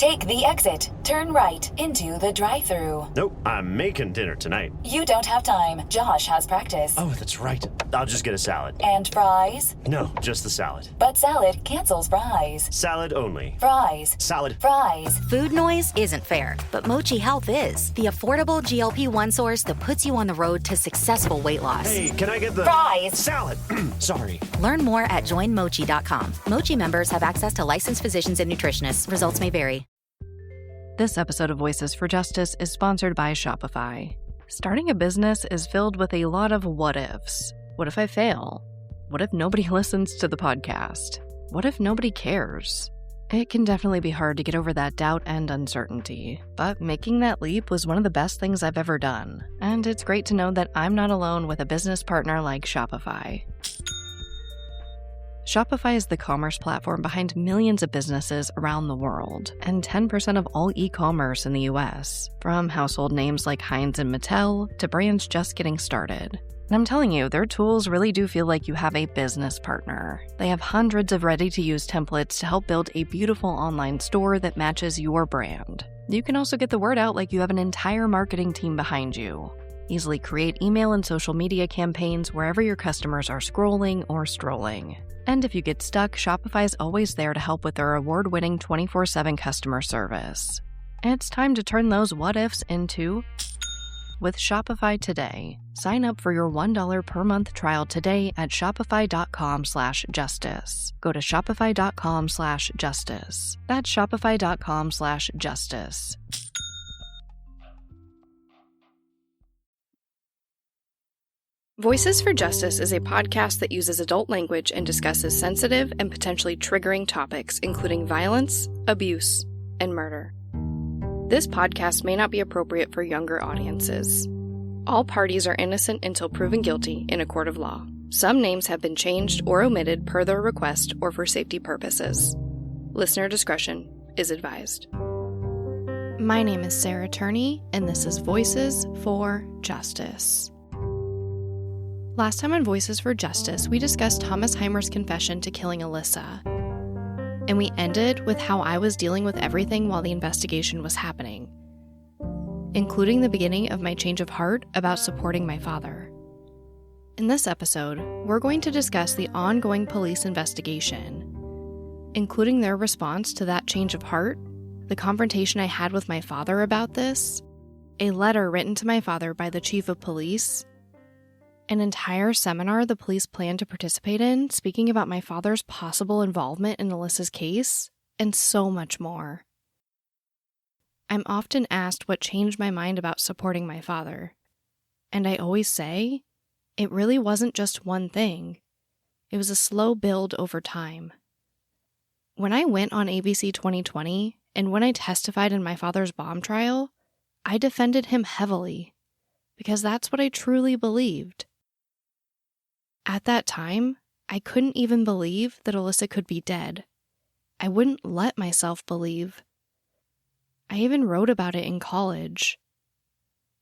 Take the exit. Turn right into the drive-thru. Nope, I'm making dinner tonight. You don't have time. Josh has practice. Oh, that's right. I'll just get a salad. And fries? No, just the salad. But salad cancels fries. Salad only. Fries. Salad. Fries. Food noise isn't fair, but Mochi Health is. The affordable GLP-1 source that puts you on the road to successful weight loss. Hey, can I get the... Fries. Salad. Sorry. Learn more at joinmochi.com. Mochi members have access to licensed physicians and nutritionists. Results may vary. This episode of Voices for Justice is sponsored by Shopify. Starting a business is filled with a lot of what-ifs. What if I fail? What if nobody listens to the podcast? What if nobody cares? It can definitely be hard to get over that doubt and uncertainty, but making that leap was one of the best things I've ever done, and it's great to know that I'm not alone with a business partner like Shopify. Shopify is the commerce platform behind millions of businesses around the world, and 10% of all e-commerce in the US, from household names like Heinz and Mattel to brands just getting started. And I'm telling you, their tools really do feel like you have a business partner. They have hundreds of ready-to-use templates to help build a beautiful online store that matches your brand. You can also get the word out like you have an entire marketing team behind you. Easily create email and social media campaigns wherever your customers are scrolling or strolling. And if you get stuck, Shopify is always there to help with their award-winning 24/7 customer service. It's time to turn those what-ifs into with Shopify today. Sign up for your $1 per month trial today at shopify.com/justice. Go to shopify.com/justice. That's shopify.com/justice. Voices for Justice is a podcast that uses adult language and discusses sensitive and potentially triggering topics, including violence, abuse, and murder. This podcast may not be appropriate for younger audiences. All parties are innocent until proven guilty in a court of law. Some names have been changed or omitted per their request or for safety purposes. Listener discretion is advised. My name is Sarah Turney, and this is Voices for Justice. Last time on Voices for Justice, we discussed Thomas Heimer's confession to killing Alissa. And we ended with how I was dealing with everything while the investigation was happening, including the beginning of my change of heart about supporting my father. In this episode, we're going to discuss the ongoing police investigation, including their response to that change of heart, the confrontation I had with my father about this, a letter written to my father by the chief of police, an entire seminar the police plan to participate in speaking about my father's possible involvement in Alissa's case, and so much more. I'm often asked what changed my mind about supporting my father, and I always say, it really wasn't just one thing. It was a slow build over time. When I went on ABC 2020, and when I testified in my father's bomb trial, I defended him heavily, because that's what I truly believed. At that time, I couldn't even believe that Alissa could be dead. I wouldn't let myself believe. I even wrote about it in college.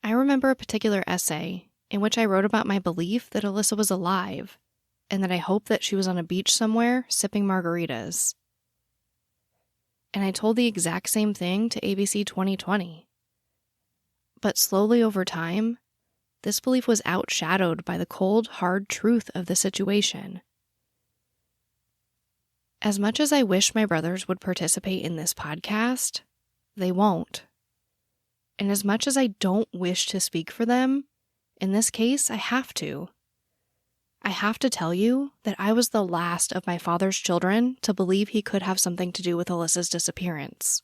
I remember a particular essay in which I wrote about my belief that Alissa was alive, and that I hoped that she was on a beach somewhere sipping margaritas. And I told the exact same thing to ABC 2020. But slowly over time, this belief was outshadowed by the cold, hard truth of the situation. As much as I wish my brothers would participate in this podcast, they won't. And as much as I don't wish to speak for them, in this case, I have to. I have to tell you that I was the last of my father's children to believe he could have something to do with Alissa's disappearance.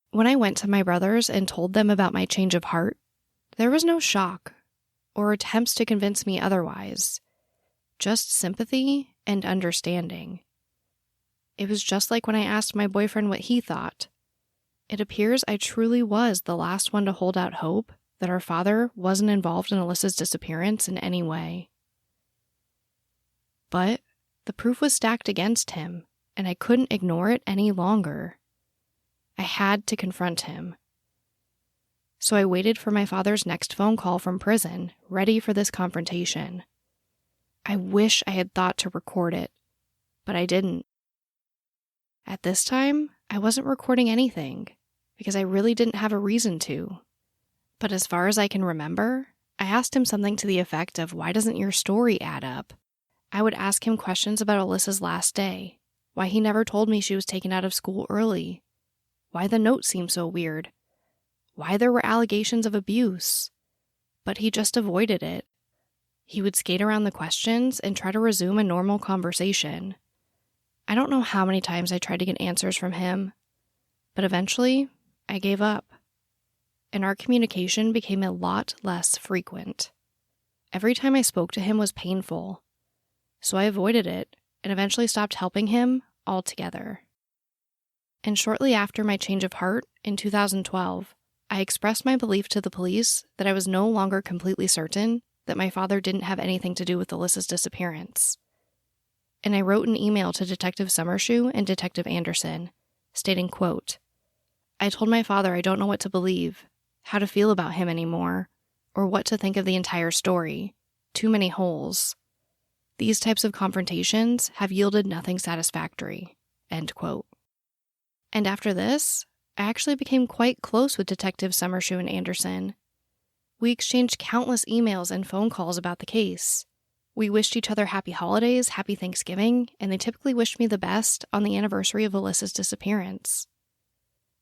When I went to my brothers and told them about my change of heart, there was no shock or attempts to convince me otherwise, just sympathy and understanding. It was just like when I asked my boyfriend what he thought. It appears I truly was the last one to hold out hope that our father wasn't involved in Alissa's disappearance in any way. But the proof was stacked against him, and I couldn't ignore it any longer. I had to confront him. So I waited for my father's next phone call from prison, ready for this confrontation. I wish I had thought to record it, but I didn't. At this time, I wasn't recording anything because I really didn't have a reason to. But as far as I can remember, I asked him something to the effect of, why doesn't your story add up? I would ask him questions about Alyssa's last day, why he never told me she was taken out of school early, why the note seemed so weird, why there were allegations of abuse. But he just avoided it. He would skate around the questions and try to resume a normal conversation. I don't know how many times I tried to get answers from him, but eventually I gave up. And our communication became a lot less frequent. Every time I spoke to him was painful, so I avoided it and eventually stopped helping him altogether. And shortly after my change of heart in 2012, I expressed my belief to the police that I was no longer completely certain that my father didn't have anything to do with Alyssa's disappearance. And I wrote an email to Detective Summershoe and Detective Anderson, stating, quote, I told my father I don't know what to believe, how to feel about him anymore, or what to think of the entire story. Too many holes. These types of confrontations have yielded nothing satisfactory. End quote. And after this, I actually became quite close with Detectives Summershoe and Anderson. We exchanged countless emails and phone calls about the case. We wished each other happy holidays, happy Thanksgiving, and they typically wished me the best on the anniversary of Alyssa's disappearance.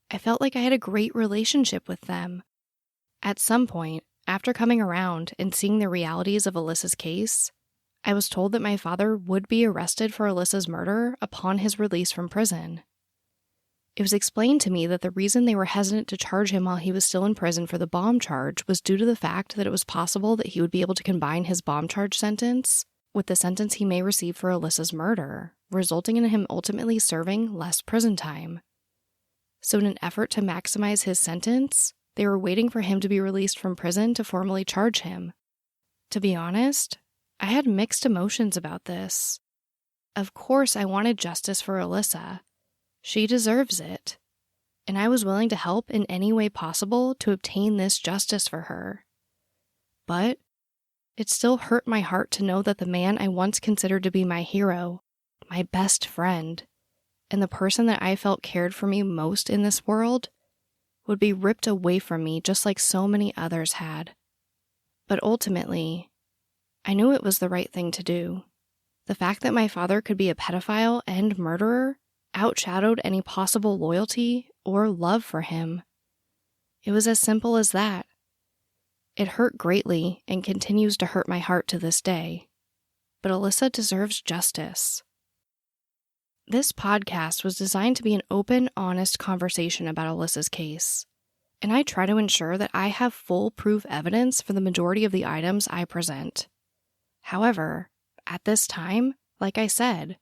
I felt like I had a great relationship with them. At some point, after coming around and seeing the realities of Alyssa's case, I was told that my father would be arrested for Alyssa's murder upon his release from prison. It was explained to me that the reason they were hesitant to charge him while he was still in prison for the bomb charge was due to the fact that it was possible that he would be able to combine his bomb charge sentence with the sentence he may receive for Alyssa's murder, resulting in him ultimately serving less prison time. So in an effort to maximize his sentence, they were waiting for him to be released from prison to formally charge him. To be honest, I had mixed emotions about this. Of course, I wanted justice for Alissa. She deserves it. And I was willing to help in any way possible to obtain this justice for her. But it still hurt my heart to know that the man I once considered to be my hero, my best friend, and the person that I felt cared for me most in this world would be ripped away from me just like so many others had. But ultimately, I knew it was the right thing to do. The fact that my father could be a pedophile and murderer outshadowed any possible loyalty or love for him. It was as simple as that. It hurt greatly and continues to hurt my heart to this day. But Alissa deserves justice. This podcast was designed to be an open, honest conversation about Alyssa's case, and I try to ensure that I have full proof evidence for the majority of the items I present. However, at this time, like I said,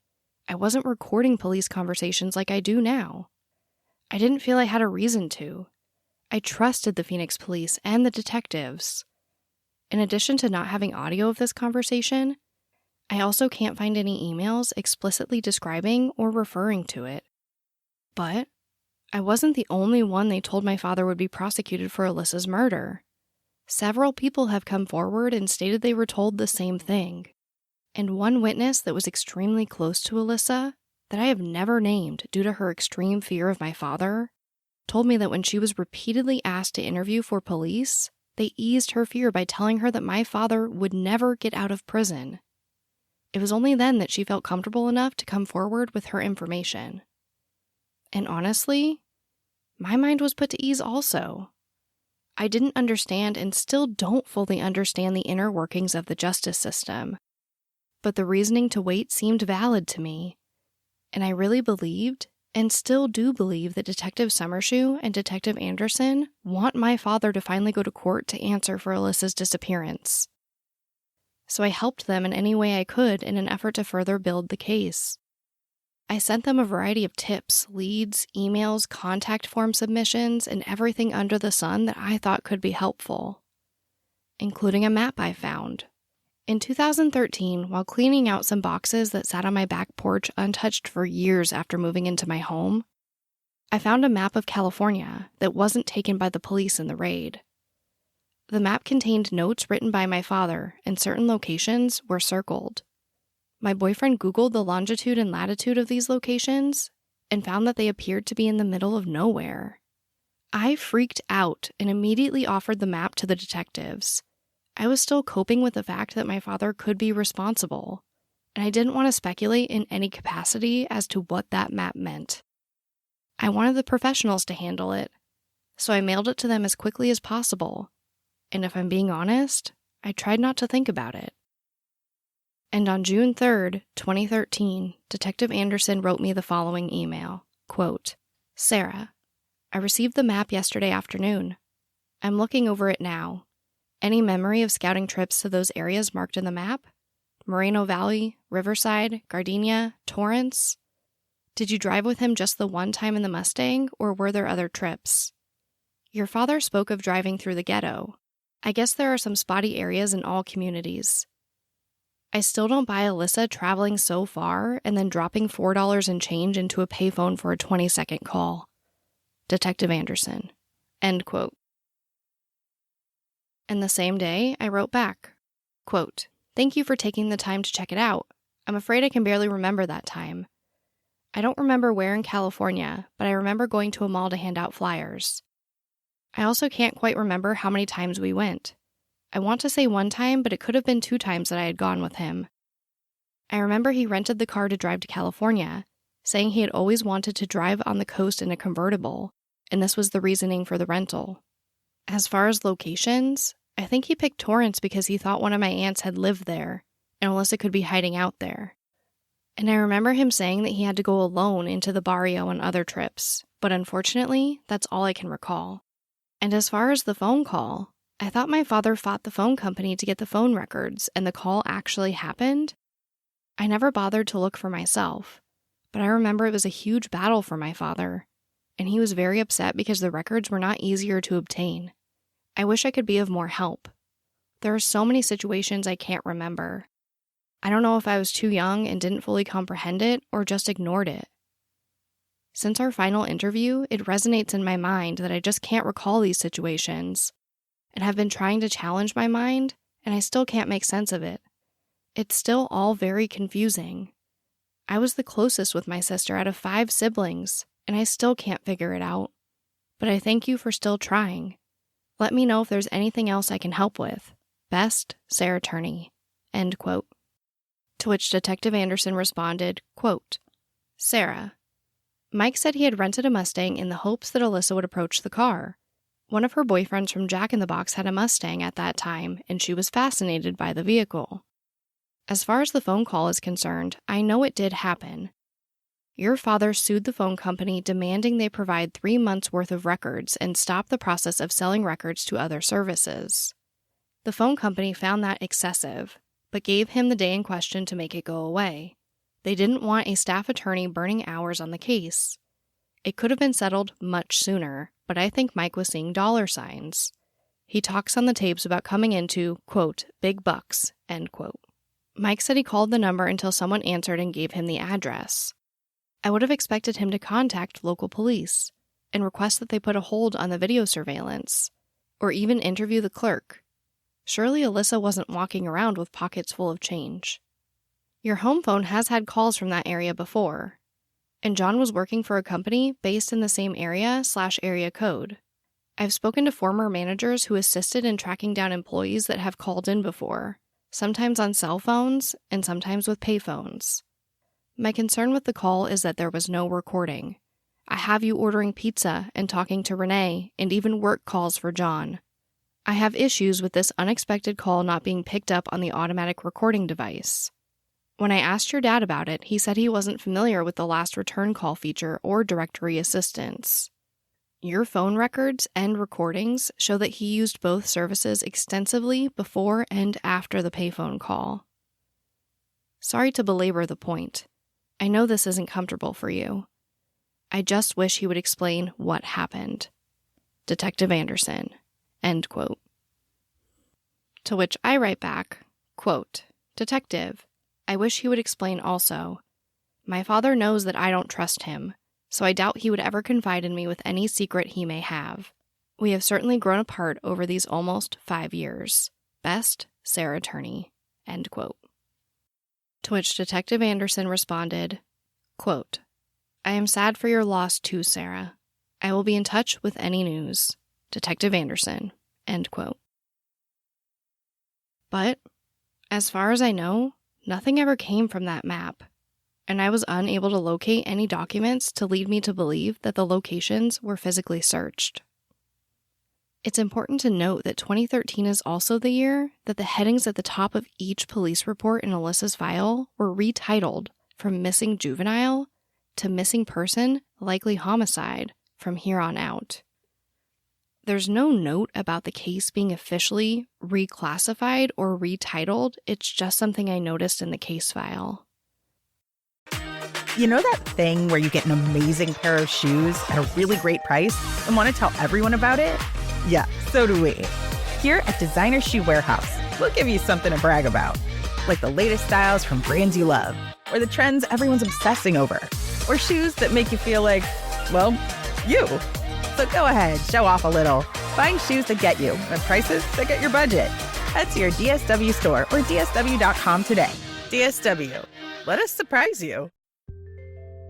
I wasn't recording police conversations like I do now. I didn't feel I had a reason to. I trusted the Phoenix police and the detectives. In addition to not having audio of this conversation, I also can't find any emails explicitly describing or referring to it. But I wasn't the only one they told my father would be prosecuted for Alyssa's murder. Several people have come forward and stated they were told the same thing. And one witness that was extremely close to Alissa, that I have never named due to her extreme fear of my father, told me that when she was repeatedly asked to interview for police, they eased her fear by telling her that my father would never get out of prison. It was only then that she felt comfortable enough to come forward with her information. And honestly, my mind was put to ease also. I didn't understand and still don't fully understand the inner workings of the justice system. But the reasoning to wait seemed valid to me, and I really believed, and still do believe, that Detective Summershoe and Detective Anderson want my father to finally go to court to answer for Alyssa's disappearance. So I helped them in any way I could in an effort to further build the case. I sent them a variety of tips, leads, emails, contact form submissions, and everything under the sun that I thought could be helpful, including a map I found. In 2013, while cleaning out some boxes that sat on my back porch untouched for years after moving into my home, I found a map of California that wasn't taken by the police in the raid. The map contained notes written by my father, and certain locations were circled. My boyfriend Googled the longitude and latitude of these locations, and found that they appeared to be in the middle of nowhere. I freaked out and immediately offered the map to the detectives. I was still coping with the fact that my father could be responsible, and I didn't want to speculate in any capacity as to what that map meant. I wanted the professionals to handle it, so I mailed it to them as quickly as possible, and if I'm being honest, I tried not to think about it. And on June 3rd, 2013, Detective Anderson wrote me the following email, quote, "Sarah, I received the map yesterday afternoon. I'm looking over it now. Any memory of scouting trips to those areas marked in the map? Moreno Valley, Riverside, Gardenia, Torrance? Did you drive with him just the one time in the Mustang, or were there other trips? Your father spoke of driving through the ghetto. I guess there are some spotty areas in all communities. I still don't buy Alissa traveling so far and then dropping $4 and change into a payphone for a 20-second call. Detective Anderson." End quote. And the same day, I wrote back, quote, "Thank you for taking the time to check it out. I'm afraid I can barely remember that time. I don't remember where in California, but I remember going to a mall to hand out flyers. I also can't quite remember how many times we went. I want to say one time, but it could have been 2 times that I had gone with him. I remember he rented the car to drive to California, saying he had always wanted to drive on the coast in a convertible, and this was the reasoning for the rental. As far as locations, I think he picked Torrance because he thought one of my aunts had lived there, and Alissa could be hiding out there. And I remember him saying that he had to go alone into the barrio on other trips, but unfortunately, that's all I can recall. And as far as the phone call, I thought my father fought the phone company to get the phone records, and the call actually happened. I never bothered to look for myself, but I remember it was a huge battle for my father, and he was very upset because the records were not easier to obtain. I wish I could be of more help. There are so many situations I can't remember. I don't know if I was too young and didn't fully comprehend it or just ignored it. Since our final interview, it resonates in my mind that I just can't recall these situations, and have been trying to challenge my mind, and I still can't make sense of it. It's still all very confusing. I was the closest with my sister out of 5 siblings, and I still can't figure it out. But I thank you for still trying. Let me know if there's anything else I can help with. Best, Sarah Turney." End quote. To which Detective Anderson responded, quote, "Sarah, Mike said he had rented a Mustang in the hopes that Alissa would approach the car. One of her boyfriends from Jack in the Box had a Mustang at that time, and she was fascinated by the vehicle. As far as the phone call is concerned, I know it did happen. Your father sued the phone company demanding they provide 3 months' worth of records and stop the process of selling records to other services. The phone company found that excessive, but gave him the day in question to make it go away. They didn't want a staff attorney burning hours on the case. It could have been settled much sooner, but I think Mike was seeing dollar signs. He talks on the tapes about coming into, quote, big bucks, end quote. Mike said he called the number until someone answered and gave him the address. I would have expected him to contact local police and request that they put a hold on the video surveillance, or even interview the clerk. Surely Alissa wasn't walking around with pockets full of change. Your home phone has had calls from that area before, and John was working for a company based in the same area/area code. I've spoken to former managers who assisted in tracking down employees that have called in before, sometimes on cell phones and sometimes with payphones. My concern with the call is that there was no recording. I have you ordering pizza and talking to Renee and even work calls for John. I have issues with this unexpected call not being picked up on the automatic recording device. When I asked your dad about it, he said he wasn't familiar with the last return call feature or directory assistance. Your phone records and recordings show that he used both services extensively before and after the payphone call. Sorry to belabor the point. I know this isn't comfortable for you. I just wish he would explain what happened. Detective Anderson. End quote. To which I write back, quote, Detective, I wish he would explain also. My father knows that I don't trust him, so I doubt he would ever confide in me with any secret he may have. We have certainly grown apart over these almost 5 years. Best, Sarah Turney. End quote. To which Detective Anderson responded, quote, I am sad for your loss too, Sarah. I will be in touch with any news. Detective Anderson. End quote. But, as far as I know, nothing ever came from that map, and I was unable to locate any documents to lead me to believe that the locations were physically searched. It's important to note that 2013 is also the year that the headings at the top of each police report in Alissa's file were retitled from missing juvenile to missing person, likely homicide from here on out. There's no note about the case being officially reclassified or retitled. It's just something I noticed in the case file. You know that thing where you get an amazing pair of shoes at a really great price and want to tell everyone about it? Yeah, so do we. Here at Designer Shoe Warehouse, we'll give you something to brag about, like the latest styles from brands you love, or the trends everyone's obsessing over, or shoes that make you feel like, well, you. So go ahead, show off a little. Find shoes that get you at prices that get your budget. Head to your DSW store or DSW.com today. DSW, let us surprise you.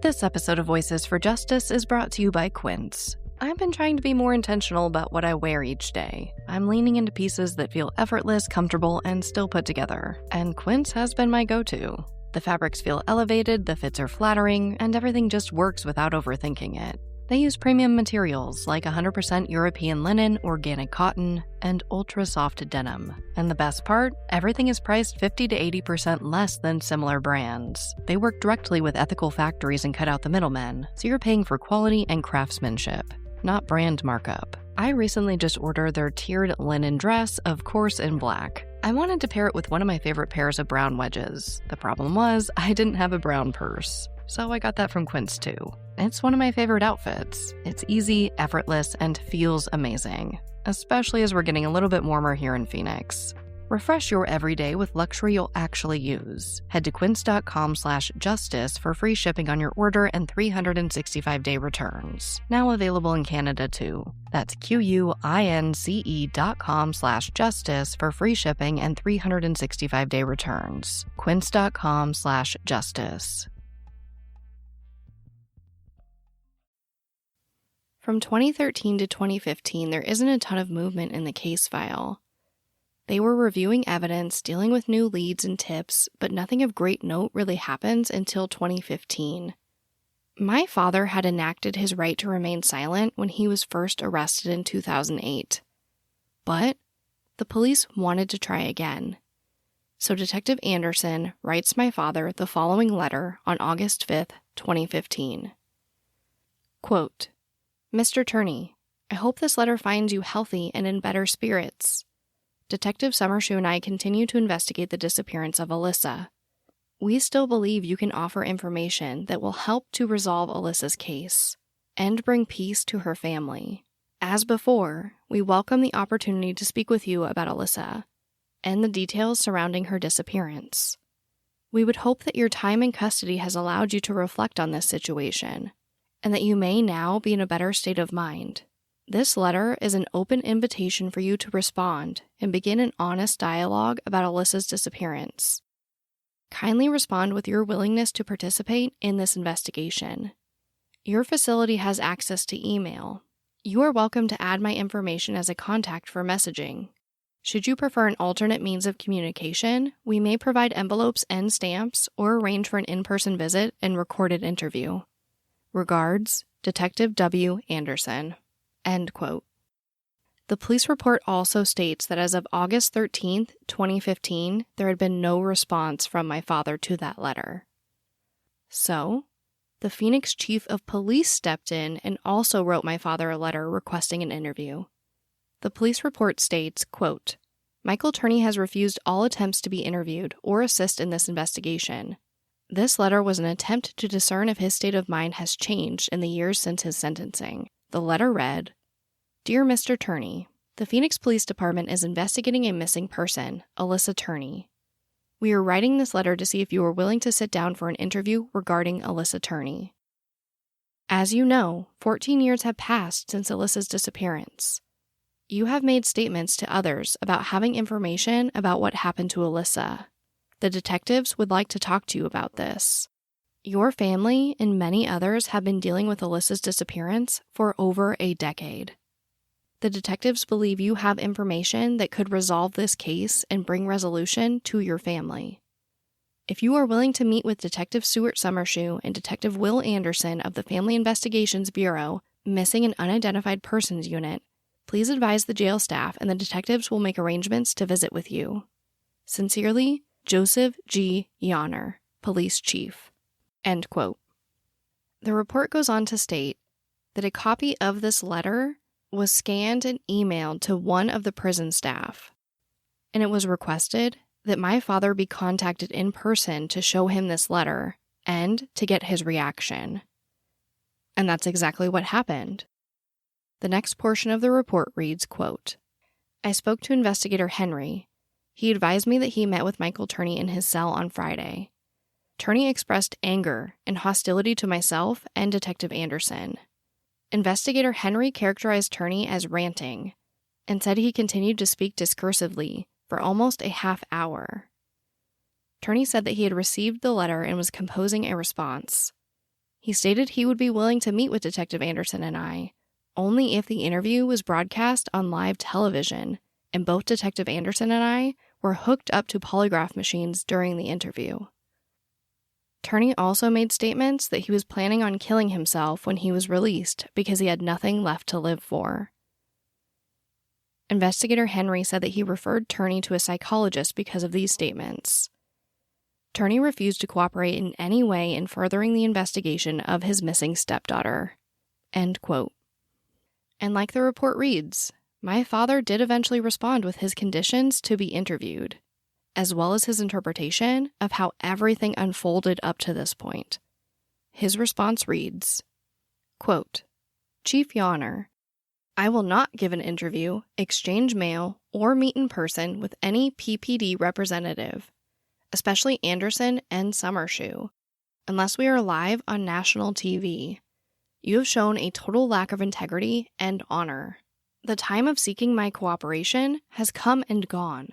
This episode of Voices for Justice is brought to you by Quince. I've been trying to be more intentional about what I wear each day. I'm leaning into pieces that feel effortless, comfortable, and still put together. And Quince has been my go-to. The fabrics feel elevated, the fits are flattering, and everything just works without overthinking it. They use premium materials like 100% European linen, organic cotton, and ultra-soft denim. And the best part? Everything is priced 50 to 80% less than similar brands. They work directly with ethical factories and cut out the middlemen, so you're paying for quality and craftsmanship, not brand markup. I recently just ordered their tiered linen dress, of course in black. I wanted to pair it with one of my favorite pairs of brown wedges. The problem was, I didn't have a brown purse. So I got that from Quince too. It's one of my favorite outfits. It's easy, effortless, and feels amazing, especially as we're getting a little bit warmer here in Phoenix. Refresh your everyday with luxury you'll actually use. Head to quince.com/justice for free shipping on your order and 365-day returns. Now available in Canada too. That's QUINCE.com/justice for free shipping and 365-day returns. Quince.com/justice. From 2013 to 2015, there isn't a ton of movement in the case file. They were reviewing evidence, dealing with new leads and tips, but nothing of great note really happens until 2015. My father had enacted his right to remain silent when he was first arrested in 2008. But the police wanted to try again. So Detective Anderson writes my father the following letter on August 5th, 2015. Quote, Mr. Turney, I hope this letter finds you healthy and in better spirits. Detective Summershoe and I continue to investigate the disappearance of Alissa. We still believe you can offer information that will help to resolve Alissa's case and bring peace to her family. As before, we welcome the opportunity to speak with you about Alissa and the details surrounding her disappearance. We would hope that your time in custody has allowed you to reflect on this situation, and that you may now be in a better state of mind. This letter is an open invitation for you to respond and begin an honest dialogue about Alissa's disappearance. Kindly respond with your willingness to participate in this investigation. Your facility has access to email. You are welcome to add my information as a contact for messaging. Should you prefer an alternate means of communication, we may provide envelopes and stamps or arrange for an in-person visit and recorded interview. Regards, Detective W. Anderson. End quote. The police report also states that as of August 13th, 2015, there had been no response from my father to that letter. So, the Phoenix chief of police stepped in and also wrote my father a letter requesting an interview. The police report states, quote, Michael Turney has refused all attempts to be interviewed or assist in this investigation. This letter was an attempt to discern if his state of mind has changed in the years since his sentencing. The letter read, Dear Mr. Turney, the Phoenix Police Department is investigating a missing person, Alissa Turney. We are writing this letter to see if you are willing to sit down for an interview regarding Alissa Turney. As you know, 14 years have passed since Alissa's disappearance. You have made statements to others about having information about what happened to Alissa. The detectives would like to talk to you about this. Your family and many others have been dealing with Alissa's disappearance for over a decade. The detectives believe you have information that could resolve this case and bring resolution to your family. If you are willing to meet with Detective Stuart Summershoe and Detective Will Anderson of the Family Investigations Bureau, Missing and Unidentified Persons Unit, please advise the jail staff and the detectives will make arrangements to visit with you. Sincerely, Joseph G. Yonner, Police Chief." End quote. The report goes on to state that a copy of this letter was scanned and emailed to one of the prison staff, and it was requested that my father be contacted in person to show him this letter and to get his reaction. And that's exactly what happened. The next portion of the report reads, quote, "I spoke to Investigator Henry. He advised me that he met with Michael Turney in his cell on Friday. Turney expressed anger and hostility to myself and Detective Anderson. Investigator Henry characterized Turney as ranting and said he continued to speak discursively for almost a half hour. Turney said that he had received the letter and was composing a response. He stated he would be willing to meet with Detective Anderson and I, only if the interview was broadcast on live television, and both Detective Anderson and I were hooked up to polygraph machines during the interview. Turney also made statements that he was planning on killing himself when he was released because he had nothing left to live for. Investigator Henry said that he referred Turney to a psychologist because of these statements. Turney refused to cooperate in any way in furthering the investigation of his missing stepdaughter." End quote. And like the report reads, my father did eventually respond with his conditions to be interviewed, as well as his interpretation of how everything unfolded up to this point. His response reads, quote, "Chief Yonner, I will not give an interview, exchange mail, or meet in person with any PPD representative, especially Anderson and Summershoe, unless we are live on national TV. You have shown a total lack of integrity and honor. The time of seeking my cooperation has come and gone.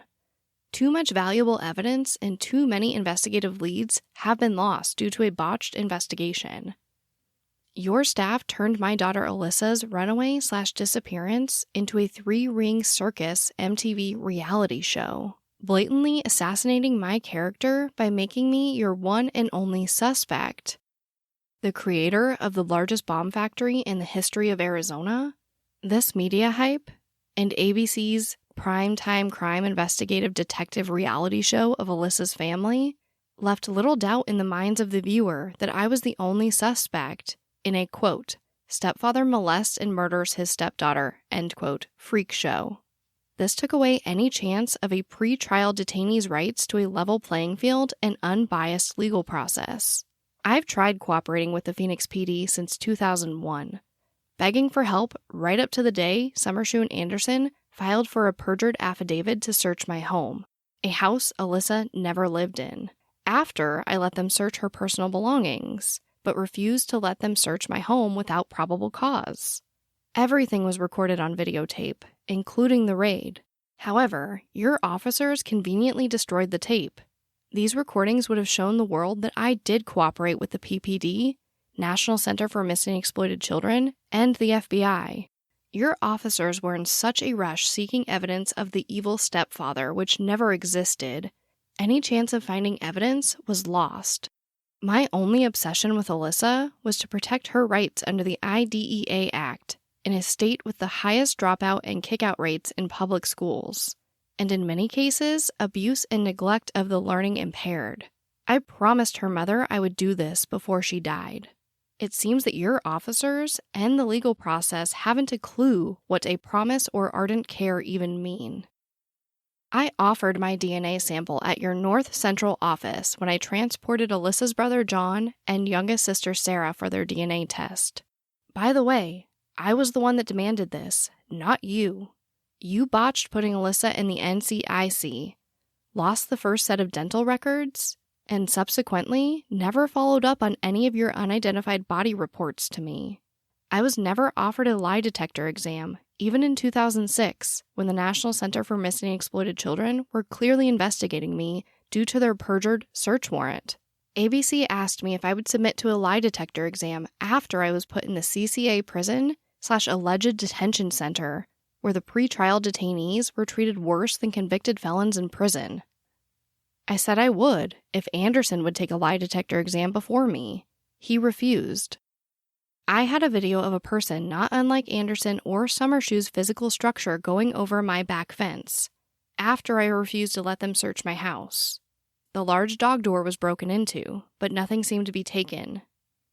Too much valuable evidence and too many investigative leads have been lost due to a botched investigation. Your staff turned my daughter Alissa's runaway/disappearance into a 3-ring circus MTV reality show, blatantly assassinating my character by making me your one and only suspect. The creator of the largest bomb factory in the history of Arizona? This media hype and ABC's primetime crime investigative detective reality show of Alissa's family left little doubt in the minds of the viewer that I was the only suspect in a, quote, stepfather molests and murders his stepdaughter, end quote, freak show. This took away any chance of a pre-trial detainee's rights to a level playing field and unbiased legal process. I've tried cooperating with the Phoenix PD since 2001, begging for help right up to the day Summershoe and Anderson filed for a perjured affidavit to search my home, a house Alissa never lived in, after I let them search her personal belongings, but refused to let them search my home without probable cause. Everything was recorded on videotape, including the raid. However, your officers conveniently destroyed the tape. These recordings would have shown the world that I did cooperate with the PPD, National Center for Missing and Exploited Children, and the FBI. Your officers were in such a rush seeking evidence of the evil stepfather, which never existed. Any chance of finding evidence was lost. My only obsession with Alissa was to protect her rights under the IDEA Act, in a state with the highest dropout and kickout rates in public schools, and in many cases, abuse and neglect of the learning impaired. I promised her mother I would do this before she died. It seems that your officers and the legal process haven't a clue what a promise or ardent care even mean. I offered my DNA sample at your North Central office when I transported Alissa's brother John and youngest sister Sarah for their DNA test. By the way, I was the one that demanded this, not you. You botched putting Alissa in the NCIC, lost the first set of dental records, and subsequently never followed up on any of your unidentified body reports to me. I was never offered a lie detector exam, even in 2006, when the National Center for Missing and Exploited Children were clearly investigating me due to their perjured search warrant. ABC asked me if I would submit to a lie detector exam after I was put in the CCA prison/alleged detention center, where the pretrial detainees were treated worse than convicted felons in prison. I said I would if Anderson would take a lie detector exam before me. He refused. I had a video of a person not unlike Anderson or Summershoe's physical structure going over my back fence after I refused to let them search my house. The large dog door was broken into, but nothing seemed to be taken.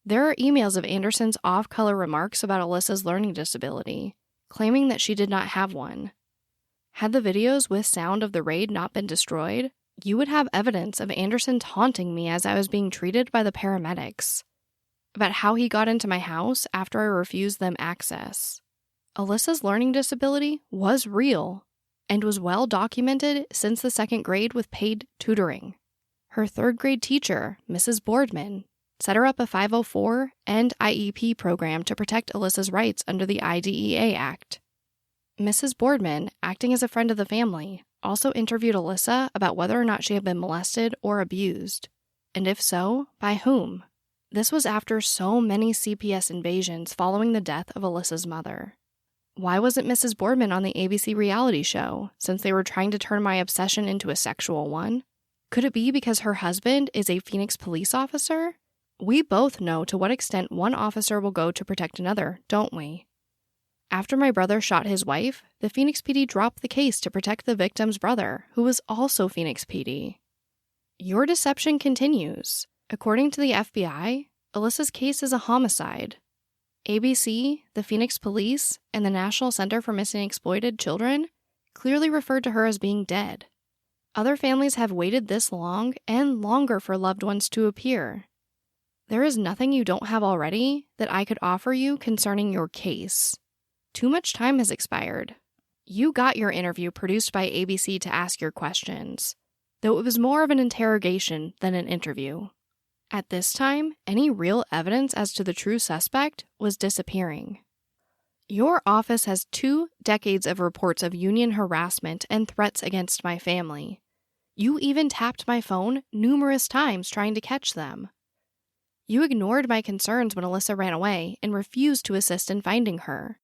There are emails of Anderson's off-color remarks about Alyssa's learning disability, claiming that she did not have one. Had the videos with sound of the raid not been destroyed, you would have evidence of Anderson taunting me as I was being treated by the paramedics about how he got into my house after I refused them access. Alyssa's learning disability was real and was well documented since the 2nd grade with paid tutoring. Her 3rd grade teacher, Mrs. Boardman, set her up a 504 and IEP program to protect Alyssa's rights under the IDEA Act. Mrs. Boardman, acting as a friend of the family, also interviewed Alissa about whether or not she had been molested or abused, and if so, by whom. This was after so many CPS invasions following the death of Alyssa's mother. Why wasn't Mrs. Boardman on the ABC reality show, since they were trying to turn my obsession into a sexual one? Could it be because her husband is a Phoenix police officer? We both know to what extent one officer will go to protect another, don't we? After my brother shot his wife, the Phoenix PD dropped the case to protect the victim's brother, who was also Phoenix PD. Your deception continues. According to the FBI, Alyssa's case is a homicide. ABC, the Phoenix Police, and the National Center for Missing and Exploited Children clearly referred to her as being dead. Other families have waited this long and longer for loved ones to appear. There is nothing you don't have already that I could offer you concerning your case. Too much time has expired. You got your interview produced by ABC to ask your questions, though it was more of an interrogation than an interview. At this time, any real evidence as to the true suspect was disappearing. Your office has 2 decades of reports of union harassment and threats against my family. You even tapped my phone numerous times trying to catch them. You ignored my concerns when Alissa ran away and refused to assist in finding her.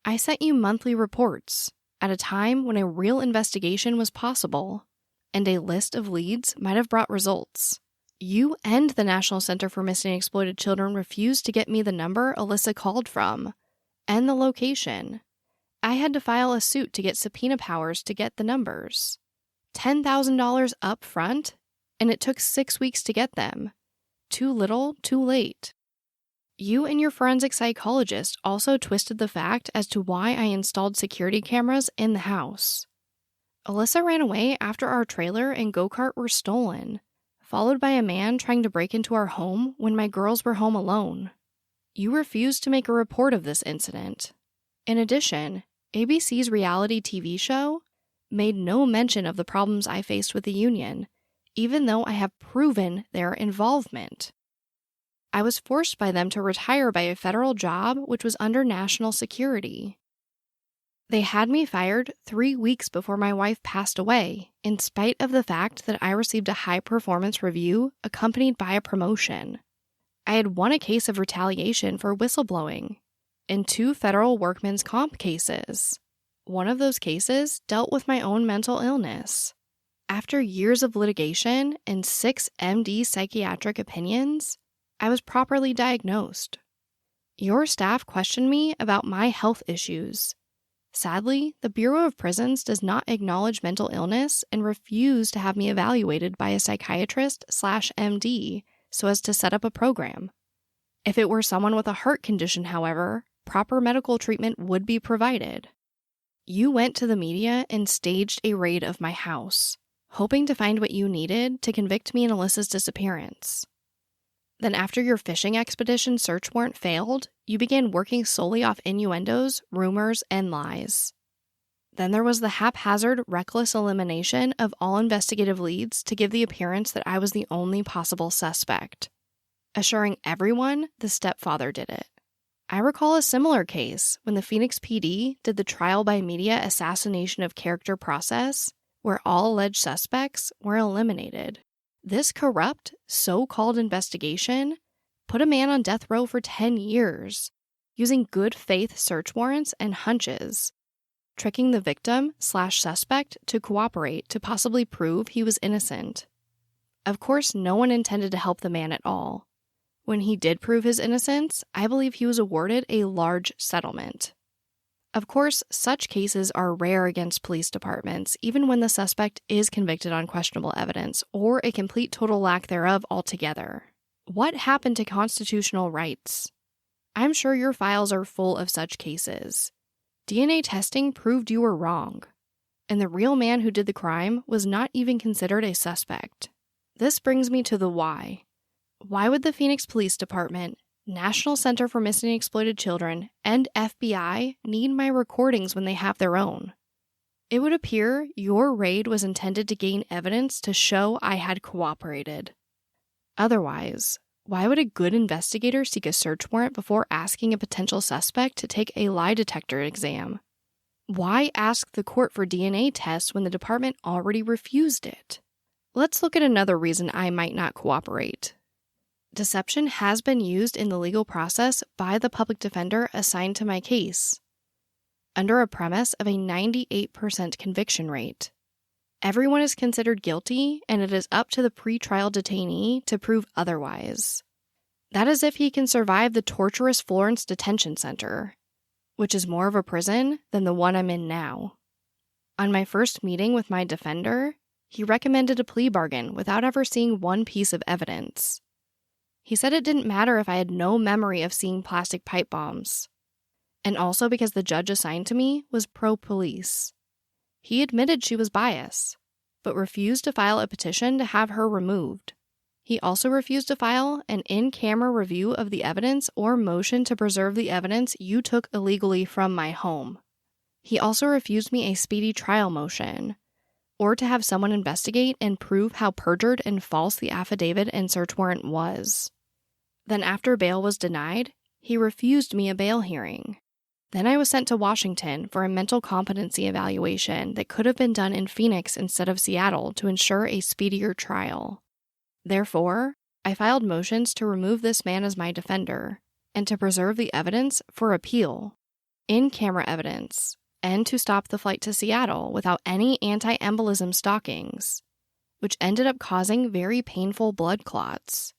I sent you monthly reports at a time when a real investigation was possible, and a list of leads might have brought results. You and the National Center for Missing and Exploited Children refused to get me the number Alissa called from, and the location. I had to file a suit to get subpoena powers to get the numbers. $10,000 up front, and it took 6 weeks to get them. Too little, too late. You and your forensic psychologist also twisted the fact as to why I installed security cameras in the house. Alissa ran away after our trailer and go-kart were stolen, followed by a man trying to break into our home when my girls were home alone. You refused to make a report of this incident. In addition, ABC's reality TV show made no mention of the problems I faced with the union, even though I have proven their involvement. I was forced by them to retire by a federal job which was under national security. They had me fired 3 weeks before my wife passed away, in spite of the fact that I received a high-performance review accompanied by a promotion. I had won a case of retaliation for whistleblowing, and 2 federal workman's comp cases. One of those cases dealt with my own mental illness. After years of litigation and 6 MD psychiatric opinions, I was properly diagnosed. Your staff questioned me about my health issues. Sadly, the Bureau of Prisons does not acknowledge mental illness and refuse to have me evaluated by a psychiatrist/MD so as to set up a program. If it were someone with a heart condition, however, proper medical treatment would be provided. You went to the media and staged a raid of my house, hoping to find what you needed to convict me in Alyssa's disappearance. Then after your fishing expedition search warrant failed, you began working solely off innuendos, rumors, and lies. Then there was the haphazard, reckless elimination of all investigative leads to give the appearance that I was the only possible suspect, assuring everyone the stepfather did it. I recall a similar case when the Phoenix PD did the trial by media assassination of character process, where all alleged suspects were eliminated. This corrupt, so-called investigation put a man on death row for 10 years, using good faith search warrants and hunches, tricking the victim/suspect to cooperate to possibly prove he was innocent. Of course, no one intended to help the man at all. When he did prove his innocence, I believe he was awarded a large settlement. Of course, such cases are rare against police departments, even when the suspect is convicted on questionable evidence, or a complete total lack thereof altogether. What happened to constitutional rights? I'm sure your files are full of such cases. DNA testing proved you were wrong, and the real man who did the crime was not even considered a suspect. This brings me to the why. Why would the Phoenix Police Department, National Center for Missing and Exploited Children, and FBI need my recordings when they have their own? It would appear your raid was intended to gain evidence to show I had cooperated. Otherwise, why would a good investigator seek a search warrant before asking a potential suspect to take a lie detector exam? Why ask the court for DNA tests when the department already refused it? Let's look at another reason I might not cooperate. Deception has been used in the legal process by the public defender assigned to my case, under a premise of a 98% conviction rate. Everyone is considered guilty, and it is up to the pretrial detainee to prove otherwise. That is if he can survive the torturous Florence Detention Center, which is more of a prison than the one I'm in now. On my first meeting with my defender, he recommended a plea bargain without ever seeing one piece of evidence. He said it didn't matter if I had no memory of seeing plastic pipe bombs, and also because the judge assigned to me was pro-police. He admitted she was biased, but refused to file a petition to have her removed. He also refused to file an in-camera review of the evidence or motion to preserve the evidence you took illegally from my home. He also refused me a speedy trial motion, or to have someone investigate and prove how perjured and false the affidavit and search warrant was. Then after bail was denied, he refused me a bail hearing. Then I was sent to Washington for a mental competency evaluation that could have been done in Phoenix instead of Seattle to ensure a speedier trial. Therefore, I filed motions to remove this man as my defender and to preserve the evidence for appeal, in-camera evidence, and to stop the flight to Seattle without any anti-embolism stockings, which ended up causing very painful blood clots.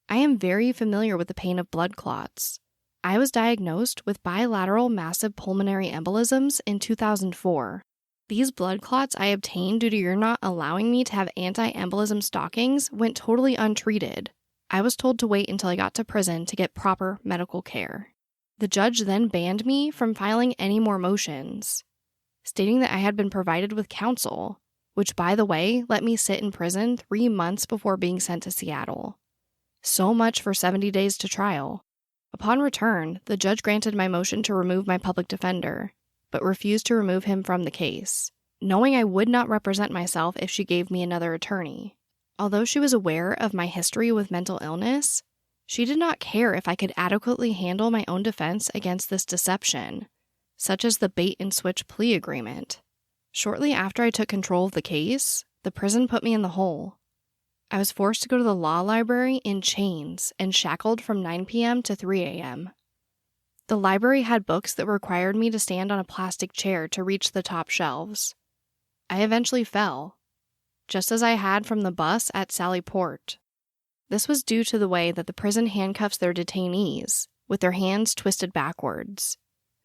I am very familiar with the pain of blood clots. I was diagnosed with bilateral massive pulmonary embolisms in 2004. These blood clots I obtained due to your not allowing me to have anti-embolism stockings went totally untreated. I was told to wait until I got to prison to get proper medical care. The judge then banned me from filing any more motions, stating that I had been provided with counsel, which, by the way, let me sit in prison 3 months before being sent to Seattle. So much for 70 days to trial. Upon return, the judge granted my motion to remove my public defender, but refused to remove him from the case, knowing I would not represent myself if she gave me another attorney. Although she was aware of my history with mental illness, she did not care if I could adequately handle my own defense against this deception, such as the bait-and-switch plea agreement. Shortly after I took control of the case, the prison put me in the hole. I was forced to go to the law library in chains and shackled from 9 p.m. to 3 a.m. The library had books that required me to stand on a plastic chair to reach the top shelves. I eventually fell, just as I had from the bus at Sally Port. This was due to the way that the prison handcuffs their detainees, with their hands twisted backwards,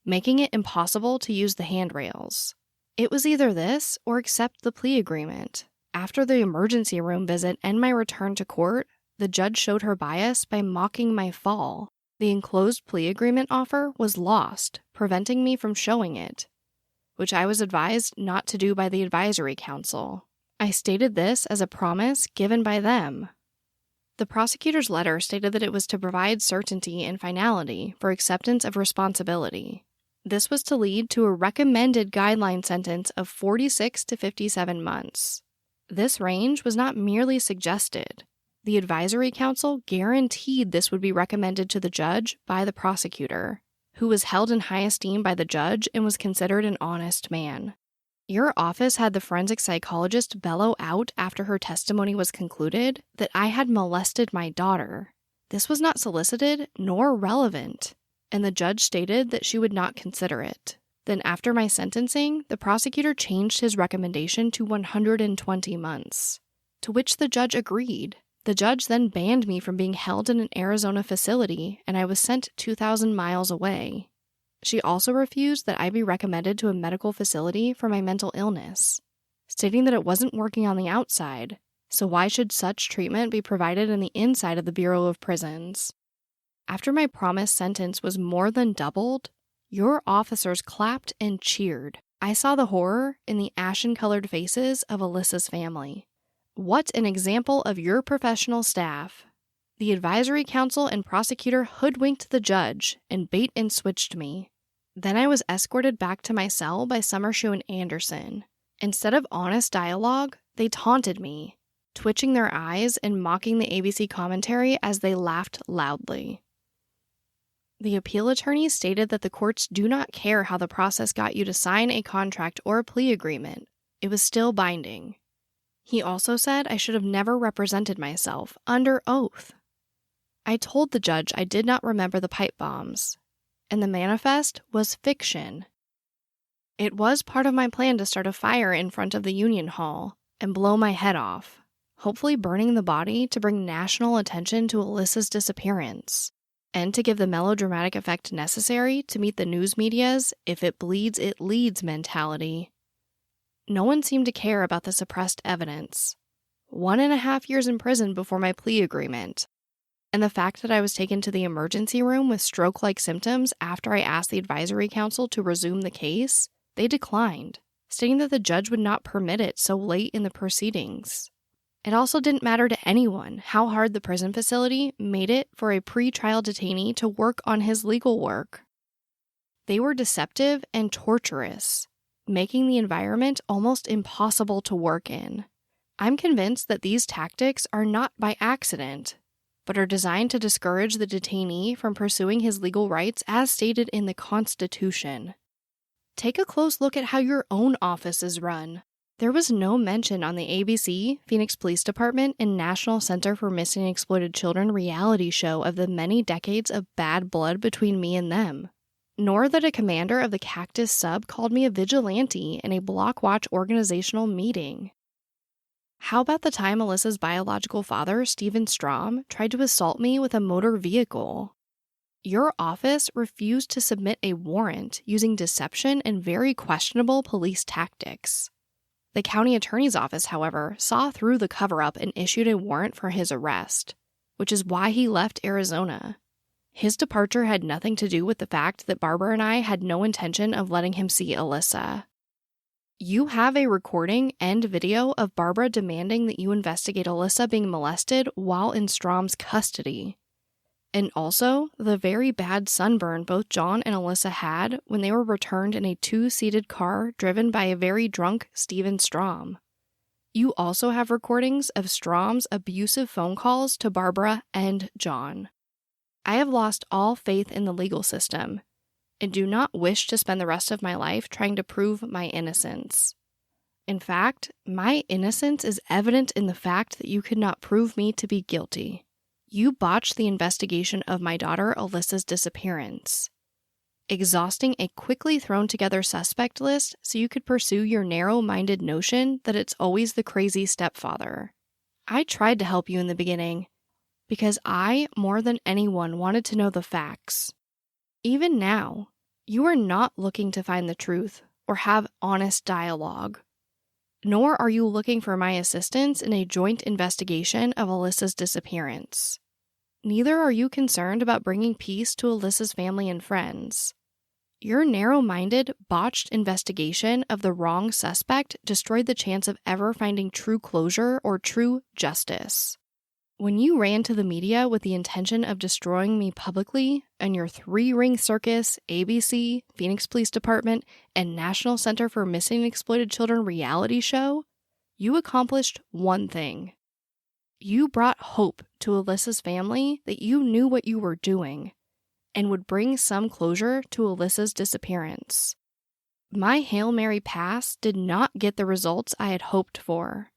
making it impossible to use the handrails. It was either this or accept the plea agreement. After the emergency room visit and my return to court, the judge showed her bias by mocking my fall. The enclosed plea agreement offer was lost, preventing me from showing it, which I was advised not to do by the advisory council. I stated this as a promise given by them. The prosecutor's letter stated that it was to provide certainty and finality for acceptance of responsibility. This was to lead to a recommended guideline sentence of 46 to 57 months. This range was not merely suggested. The advisory council guaranteed this would be recommended to the judge by the prosecutor, who was held in high esteem by the judge and was considered an honest man. Your office had the forensic psychologist bellow out after her testimony was concluded that I had molested my daughter. This was not solicited nor relevant, and the judge stated that she would not consider it. Then after my sentencing, the prosecutor changed his recommendation to 120 months, to which the judge agreed. The judge then banned me from being held in an Arizona facility, and I was sent 2,000 miles away. She also refused that I be recommended to a medical facility for my mental illness, stating that it wasn't working on the outside, so why should such treatment be provided in the inside of the Bureau of Prisons? After my promised sentence was more than doubled, your officers clapped and cheered. I saw the horror in the ashen-colored faces of Alissa's family. What an example of your professional staff. The advisory council and prosecutor hoodwinked the judge and bait and switched me. Then I was escorted back to my cell by Summershoe and Anderson. Instead of honest dialogue, they taunted me, twitching their eyes and mocking the ABC commentary as they laughed loudly. The appeal attorney stated that the courts do not care how the process got you to sign a contract or a plea agreement. It was still binding. He also said I should have never represented myself under oath. I told the judge I did not remember the pipe bombs, and the manifest was fiction. It was part of my plan to start a fire in front of the Union Hall and blow my head off, hopefully burning the body to bring national attention to Alissa's disappearance, and to give the melodramatic effect necessary to meet the news media's if it bleeds, it leads mentality. No one seemed to care about the suppressed evidence. 1.5 years in prison before my plea agreement, and the fact that I was taken to the emergency room with stroke-like symptoms after I asked the advisory council to resume the case, they declined, stating that the judge would not permit it so late in the proceedings. It also didn't matter to anyone how hard the prison facility made it for a pre-trial detainee to work on his legal work. They were deceptive and torturous, making the environment almost impossible to work in. I'm convinced that these tactics are not by accident, but are designed to discourage the detainee from pursuing his legal rights as stated in the Constitution. Take a close look at how your own office is run. There was no mention on the ABC, Phoenix Police Department, and National Center for Missing and Exploited Children reality show of the many decades of bad blood between me and them, nor that a commander of the Cactus Sub called me a vigilante in a Block Watch organizational meeting. How about the time Alissa's biological father, Stephen Strom, tried to assault me with a motor vehicle? Your office refused to submit a warrant using deception and very questionable police tactics. The county attorney's office, however, saw through the cover-up and issued a warrant for his arrest, which is why he left Arizona. His departure had nothing to do with the fact that Barbara and I had no intention of letting him see Alissa. You have a recording and video of Barbara demanding that you investigate Alissa being molested while in Strom's custody. And also, the very bad sunburn both John and Alissa had when they were returned in a 2-seated car driven by a very drunk Stephen Strom. You also have recordings of Strom's abusive phone calls to Barbara and John. I have lost all faith in the legal system, and do not wish to spend the rest of my life trying to prove my innocence. In fact, my innocence is evident in the fact that you could not prove me to be guilty. You botched the investigation of my daughter Alissa's disappearance, exhausting a quickly thrown-together suspect list so you could pursue your narrow-minded notion that it's always the crazy stepfather. I tried to help you in the beginning, because I, more than anyone, wanted to know the facts. Even now, you are not looking to find the truth or have honest dialogue, nor are you looking for my assistance in a joint investigation of Alissa's disappearance. Neither are you concerned about bringing peace to Alissa's family and friends. Your narrow-minded, botched investigation of the wrong suspect destroyed the chance of ever finding true closure or true justice. When you ran to the media with the intention of destroying me publicly, and your 3-ring circus, ABC, Phoenix Police Department, and National Center for Missing and Exploited Children reality show, you accomplished one thing. You brought hope to Alissa's family that you knew what you were doing, and would bring some closure to Alissa's disappearance. my Hail Mary pass did not get the results I had hoped for.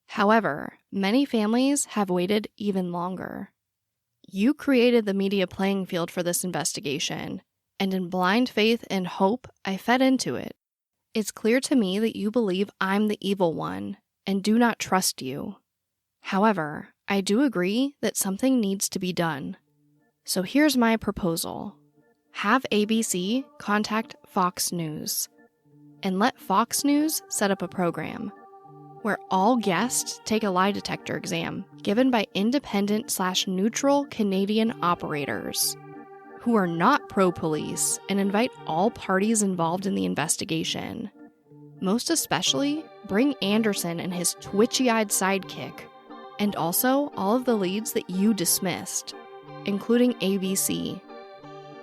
However, many families have waited even longer. You created the media playing field for this investigation, and in blind faith and hope, I fed into it. It's clear to me that you believe I'm the evil one and do not trust you. However, I do agree that something needs to be done. So here's my proposal. Have ABC contact Fox News and let Fox News set up a program where all guests take a lie detector exam given by independent/neutral Canadian operators who are not pro-police and invite all parties involved in the investigation. Most especially, bring Anderson and his twitchy-eyed sidekick, and also all of the leads that you dismissed, including ABC,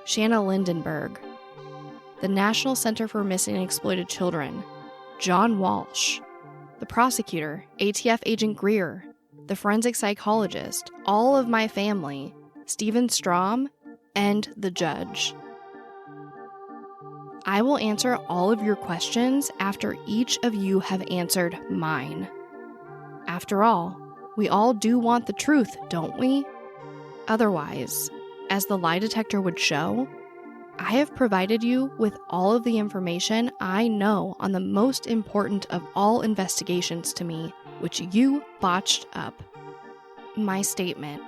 Shanna Lindenberg, the National Center for Missing and Exploited Children, John Walsh, the prosecutor, ATF Agent Greer, the forensic psychologist, all of my family, Stephen Strom, and the judge. I will answer all of your questions after each of you have answered mine. After all, we all do want the truth, don't we? Otherwise, as the lie detector would show, I have provided you with all of the information I know on the most important of all investigations to me, which you botched up. My statement.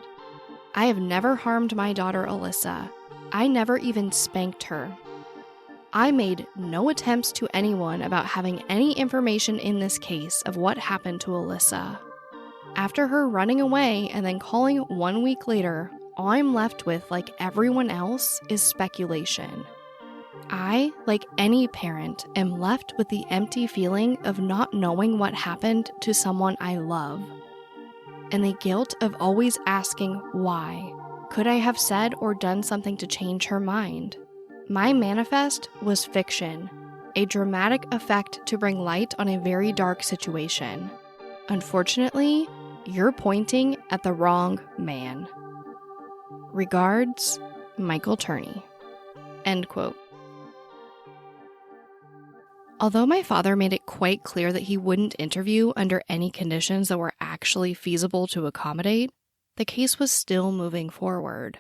I have never harmed my daughter Alissa. I never even spanked her. I made no attempts to anyone about having any information in this case of what happened to Alissa. After her running away and then calling 1 week later, all I'm left with, like everyone else, is speculation. I, like any parent, am left with the empty feeling of not knowing what happened to someone I love. And the guilt of always asking why. Could I have said or done something to change her mind? My manifest was fiction, a dramatic effect to bring light on a very dark situation. Unfortunately, you're pointing at the wrong man. Regards, Michael Turney. End quote. Although my father made it quite clear that he wouldn't interview under any conditions that were actually feasible to accommodate, the case was still moving forward.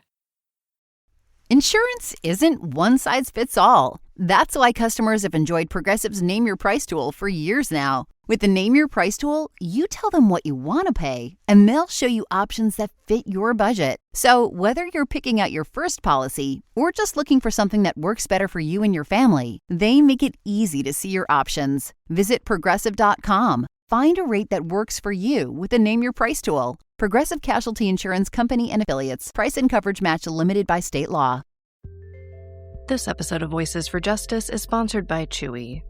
Insurance isn't one size fits all. That's why customers have enjoyed Progressive's Name Your Price tool for years now. With the Name Your Price tool, you tell them what you want to pay, and they'll show you options that fit your budget. So whether you're picking out your first policy or just looking for something that works better for you and your family, they make it easy to see your options. Visit Progressive.com. Find a rate that works for you with the Name Your Price tool. Progressive Casualty Insurance Company and Affiliates. Price and coverage match limited by state law. This episode of Voices for Justice is sponsored by Chewy.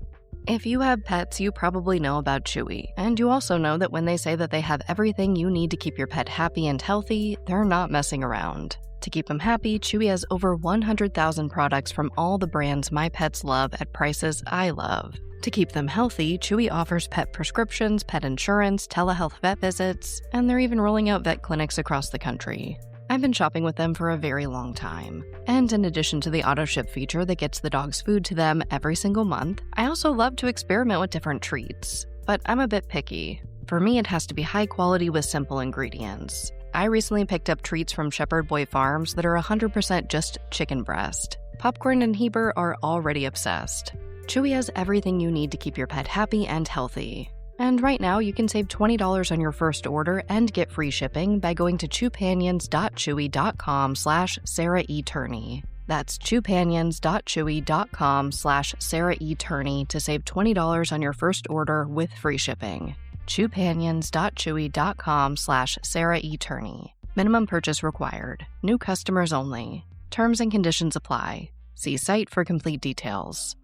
If you have pets, you probably know about Chewy, and you also know that when they say that they have everything you need to keep your pet happy and healthy, they're not messing around. To keep them happy, Chewy has over 100,000 products from all the brands my pets love at prices I love. To keep them healthy, Chewy offers pet prescriptions, pet insurance, telehealth vet visits, and they're even rolling out vet clinics across the country. I've been shopping with them for a very long time. And in addition to the auto-ship feature that gets the dog's food to them every single month, I also love to experiment with different treats. But I'm a bit picky. For me, it has to be high quality with simple ingredients. I recently picked up treats from Shepherd Boy Farms that are 100% just chicken breast. Popcorn and Heber are already obsessed. Chewy has everything you need to keep your pet happy and healthy. And right now, you can save $20 on your first order and get free shipping by going to chewpanions.chewy.com/Sarah E. Turney. That's chewpanions.chewy.com/Sarah E. Turney to save $20 on your first order with free shipping. chewpanions.chewy.com/Sarah E. Turney. Minimum purchase required. New customers only. Terms and conditions apply. See site for complete details.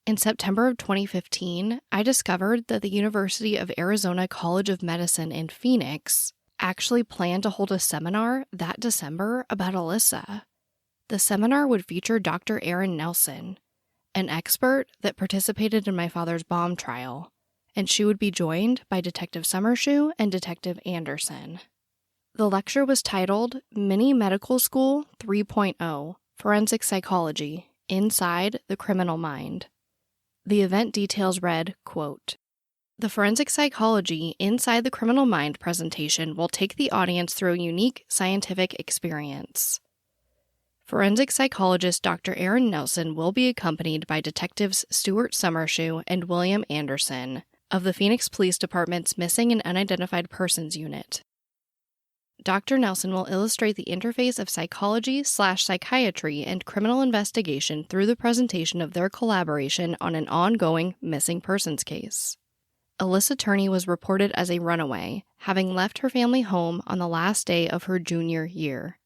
In September of 2015, I discovered that the University of Arizona College of Medicine in Phoenix actually planned to hold a seminar that December about Alissa. The seminar would feature Dr. Erin Nelson, an expert that participated in my father's bomb trial, and she would be joined by Detective Summershoe and Detective Anderson. The lecture was titled Mini Medical School 3.0, Forensic Psychology, Inside the Criminal Mind. The event details read, quote, "The Forensic Psychology Inside the Criminal Mind presentation will take the audience through a unique scientific experience. Forensic psychologist Dr. Aaron Nelson will be accompanied by detectives Stuart Summershoe and William Anderson of the Phoenix Police Department's Missing and Unidentified Persons Unit. Dr. Nelson will illustrate the interface of psychology/psychiatry and criminal investigation through the presentation of their collaboration on an ongoing missing persons case. Alissa Turney was reported as a runaway, having left her family home on the last day of her junior year.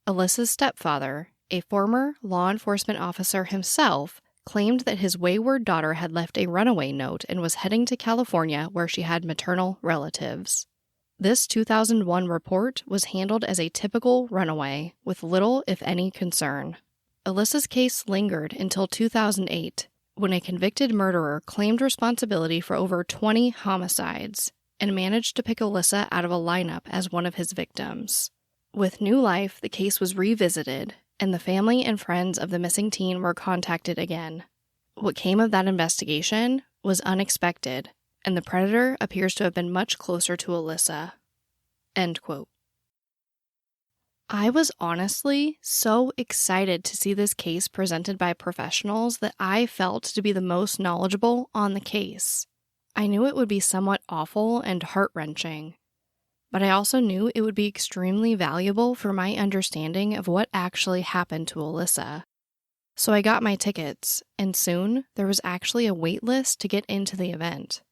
Alissa's stepfather, a former law enforcement officer himself, claimed that his wayward daughter had left a runaway note and was heading to California where she had maternal relatives. This 2001 report was handled as a typical runaway, with little, if any, concern. Alissa's case lingered until 2008, when a convicted murderer claimed responsibility for over 20 homicides and managed to pick Alissa out of a lineup as one of his victims. With new life, the case was revisited, and the family and friends of the missing teen were contacted again. What came of that investigation was unexpected, and the predator appears to have been much closer to Alissa." End quote. I was honestly so excited to see this case presented by professionals that I felt to be the most knowledgeable on the case. I knew it would be somewhat awful and heart-wrenching, but I also knew it would be extremely valuable for my understanding of what actually happened to Alissa. So I got my tickets, and soon there was actually a wait list to get into the event.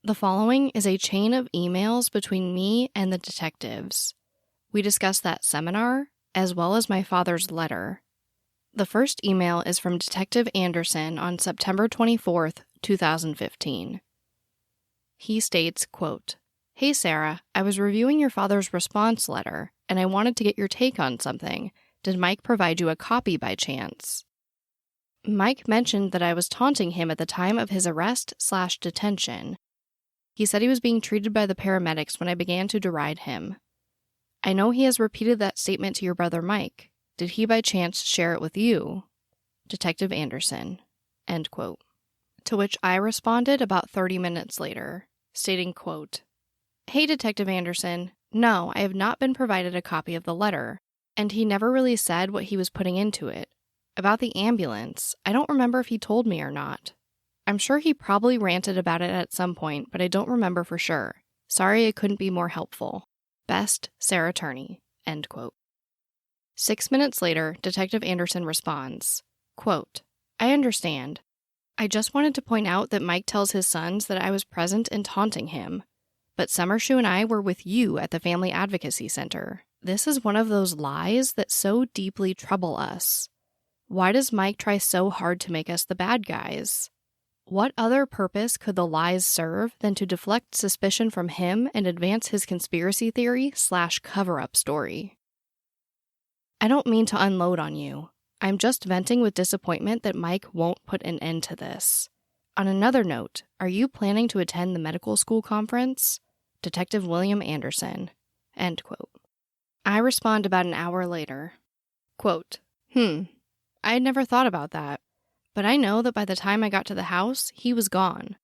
The following is a chain of emails between me and the detectives. We discussed that seminar, as well as my father's letter. The first email is from Detective Anderson on September 24th, 2015. He states, quote, "Hey Sarah, I was reviewing your father's response letter, and I wanted to get your take on something. Did Mike provide you a copy by chance?" Mike mentioned that I was taunting him at the time of his arrest/detention. He said he was being treated by the paramedics when I began to deride him. I know he has repeated that statement to your brother Mike. Did he by chance share it with you? Detective Anderson. End quote. To which I responded about 30 minutes later, stating, quote, "Hey, Detective Anderson, no, I have not been provided a copy of the letter, and he never really said what he was putting into it. About the ambulance, I don't remember if he told me or not. I'm sure he probably ranted about it at some point, but I don't remember for sure. Sorry I couldn't be more helpful. Best, Sarah Turney." End quote. 6 minutes later, Detective Anderson responds, quote, "I understand. I just wanted to point out that Mike tells his sons that I was present and taunting him. But Summershoe and I were with you at the Family Advocacy Center. This is one of those lies that so deeply trouble us. Why does Mike try so hard to make us the bad guys? What other purpose could the lies serve than to deflect suspicion from him and advance his conspiracy theory/cover-up story? I don't mean to unload on you. I'm just venting with disappointment that Mike won't put an end to this. On another note, are you planning to attend the medical school conference? Detective William Anderson." End quote. I respond about an hour later. Quote, I had never thought about that, but I know that by the time I got to the house, he was gone.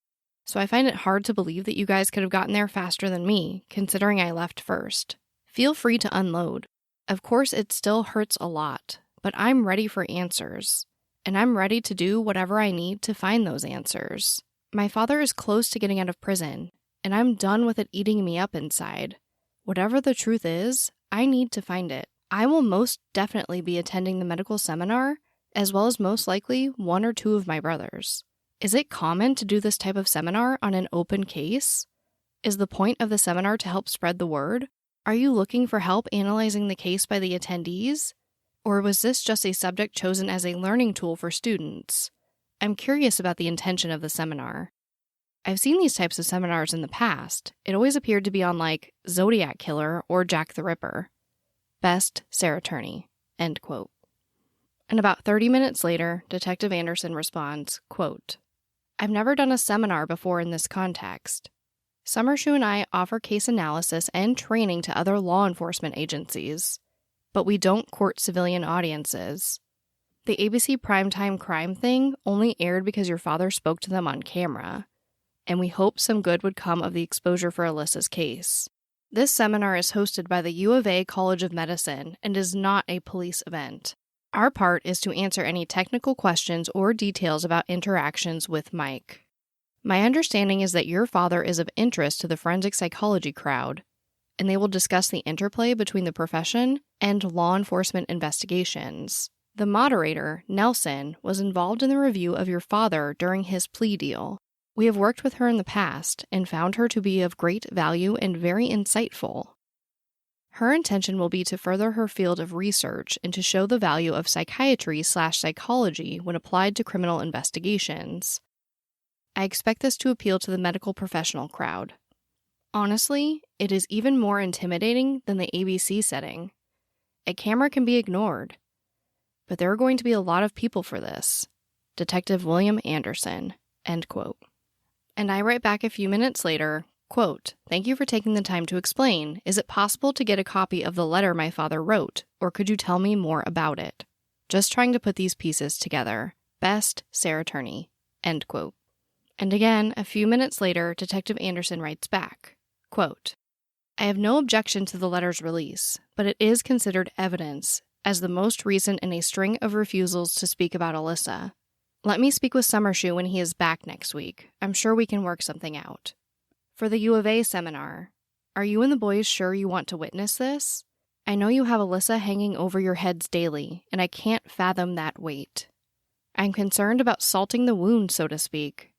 So I find it hard to believe that you guys could have gotten there faster than me, considering I left first. Feel free to unload. Of course, it still hurts a lot, but I'm ready for answers, and I'm ready to do whatever I need to find those answers. My father is close to getting out of prison, and I'm done with it eating me up inside. Whatever the truth is, I need to find it. I will most definitely be attending the medical seminar, as well as most likely one or two of my brothers. Is it common to do this type of seminar on an open case? Is the point of the seminar to help spread the word? Are you looking for help analyzing the case by the attendees? Or was this just a subject chosen as a learning tool for students? I'm curious about the intention of the seminar. I've seen these types of seminars in the past. It always appeared to be on like Zodiac Killer or Jack the Ripper. Best, Sarah Turney. End quote. And about 30 minutes later, Detective Anderson responds, quote, "I've never done a seminar before in this context. Summershoe and I offer case analysis and training to other law enforcement agencies, but we don't court civilian audiences. The ABC Primetime Crime thing only aired because your father spoke to them on camera, and we hoped some good would come of the exposure for Alissa's case. This seminar is hosted by the U of A College of Medicine and is not a police event. Our part is to answer any technical questions or details about interactions with Mike. My understanding is that your father is of interest to the forensic psychology crowd, and they will discuss the interplay between the profession and law enforcement investigations. The moderator, Nelson, was involved in the review of your father during his plea deal. We have worked with her in the past and found her to be of great value and very insightful. Her intention will be to further her field of research and to show the value of psychiatry/psychology when applied to criminal investigations. I expect this to appeal to the medical professional crowd. Honestly, it is even more intimidating than the ABC setting. A camera can be ignored, but there are going to be a lot of people for this. Detective William Anderson, end quote. And I write back a few minutes later, quote, "Thank you for taking the time to explain. Is it possible to get a copy of the letter my father wrote, or could you tell me more about it? Just trying to put these pieces together. Best, Sarah Turney," end quote. And again, a few minutes later, Detective Anderson writes back, quote, "I have no objection to the letter's release, but it is considered evidence as the most recent in a string of refusals to speak about Alissa. Let me speak with Summershoe when he is back next week. I'm sure we can work something out. For the U of A seminar, are you and the boys sure you want to witness this? I know you have Alissa hanging over your heads daily, and I can't fathom that weight. I'm concerned about salting the wound, so to speak.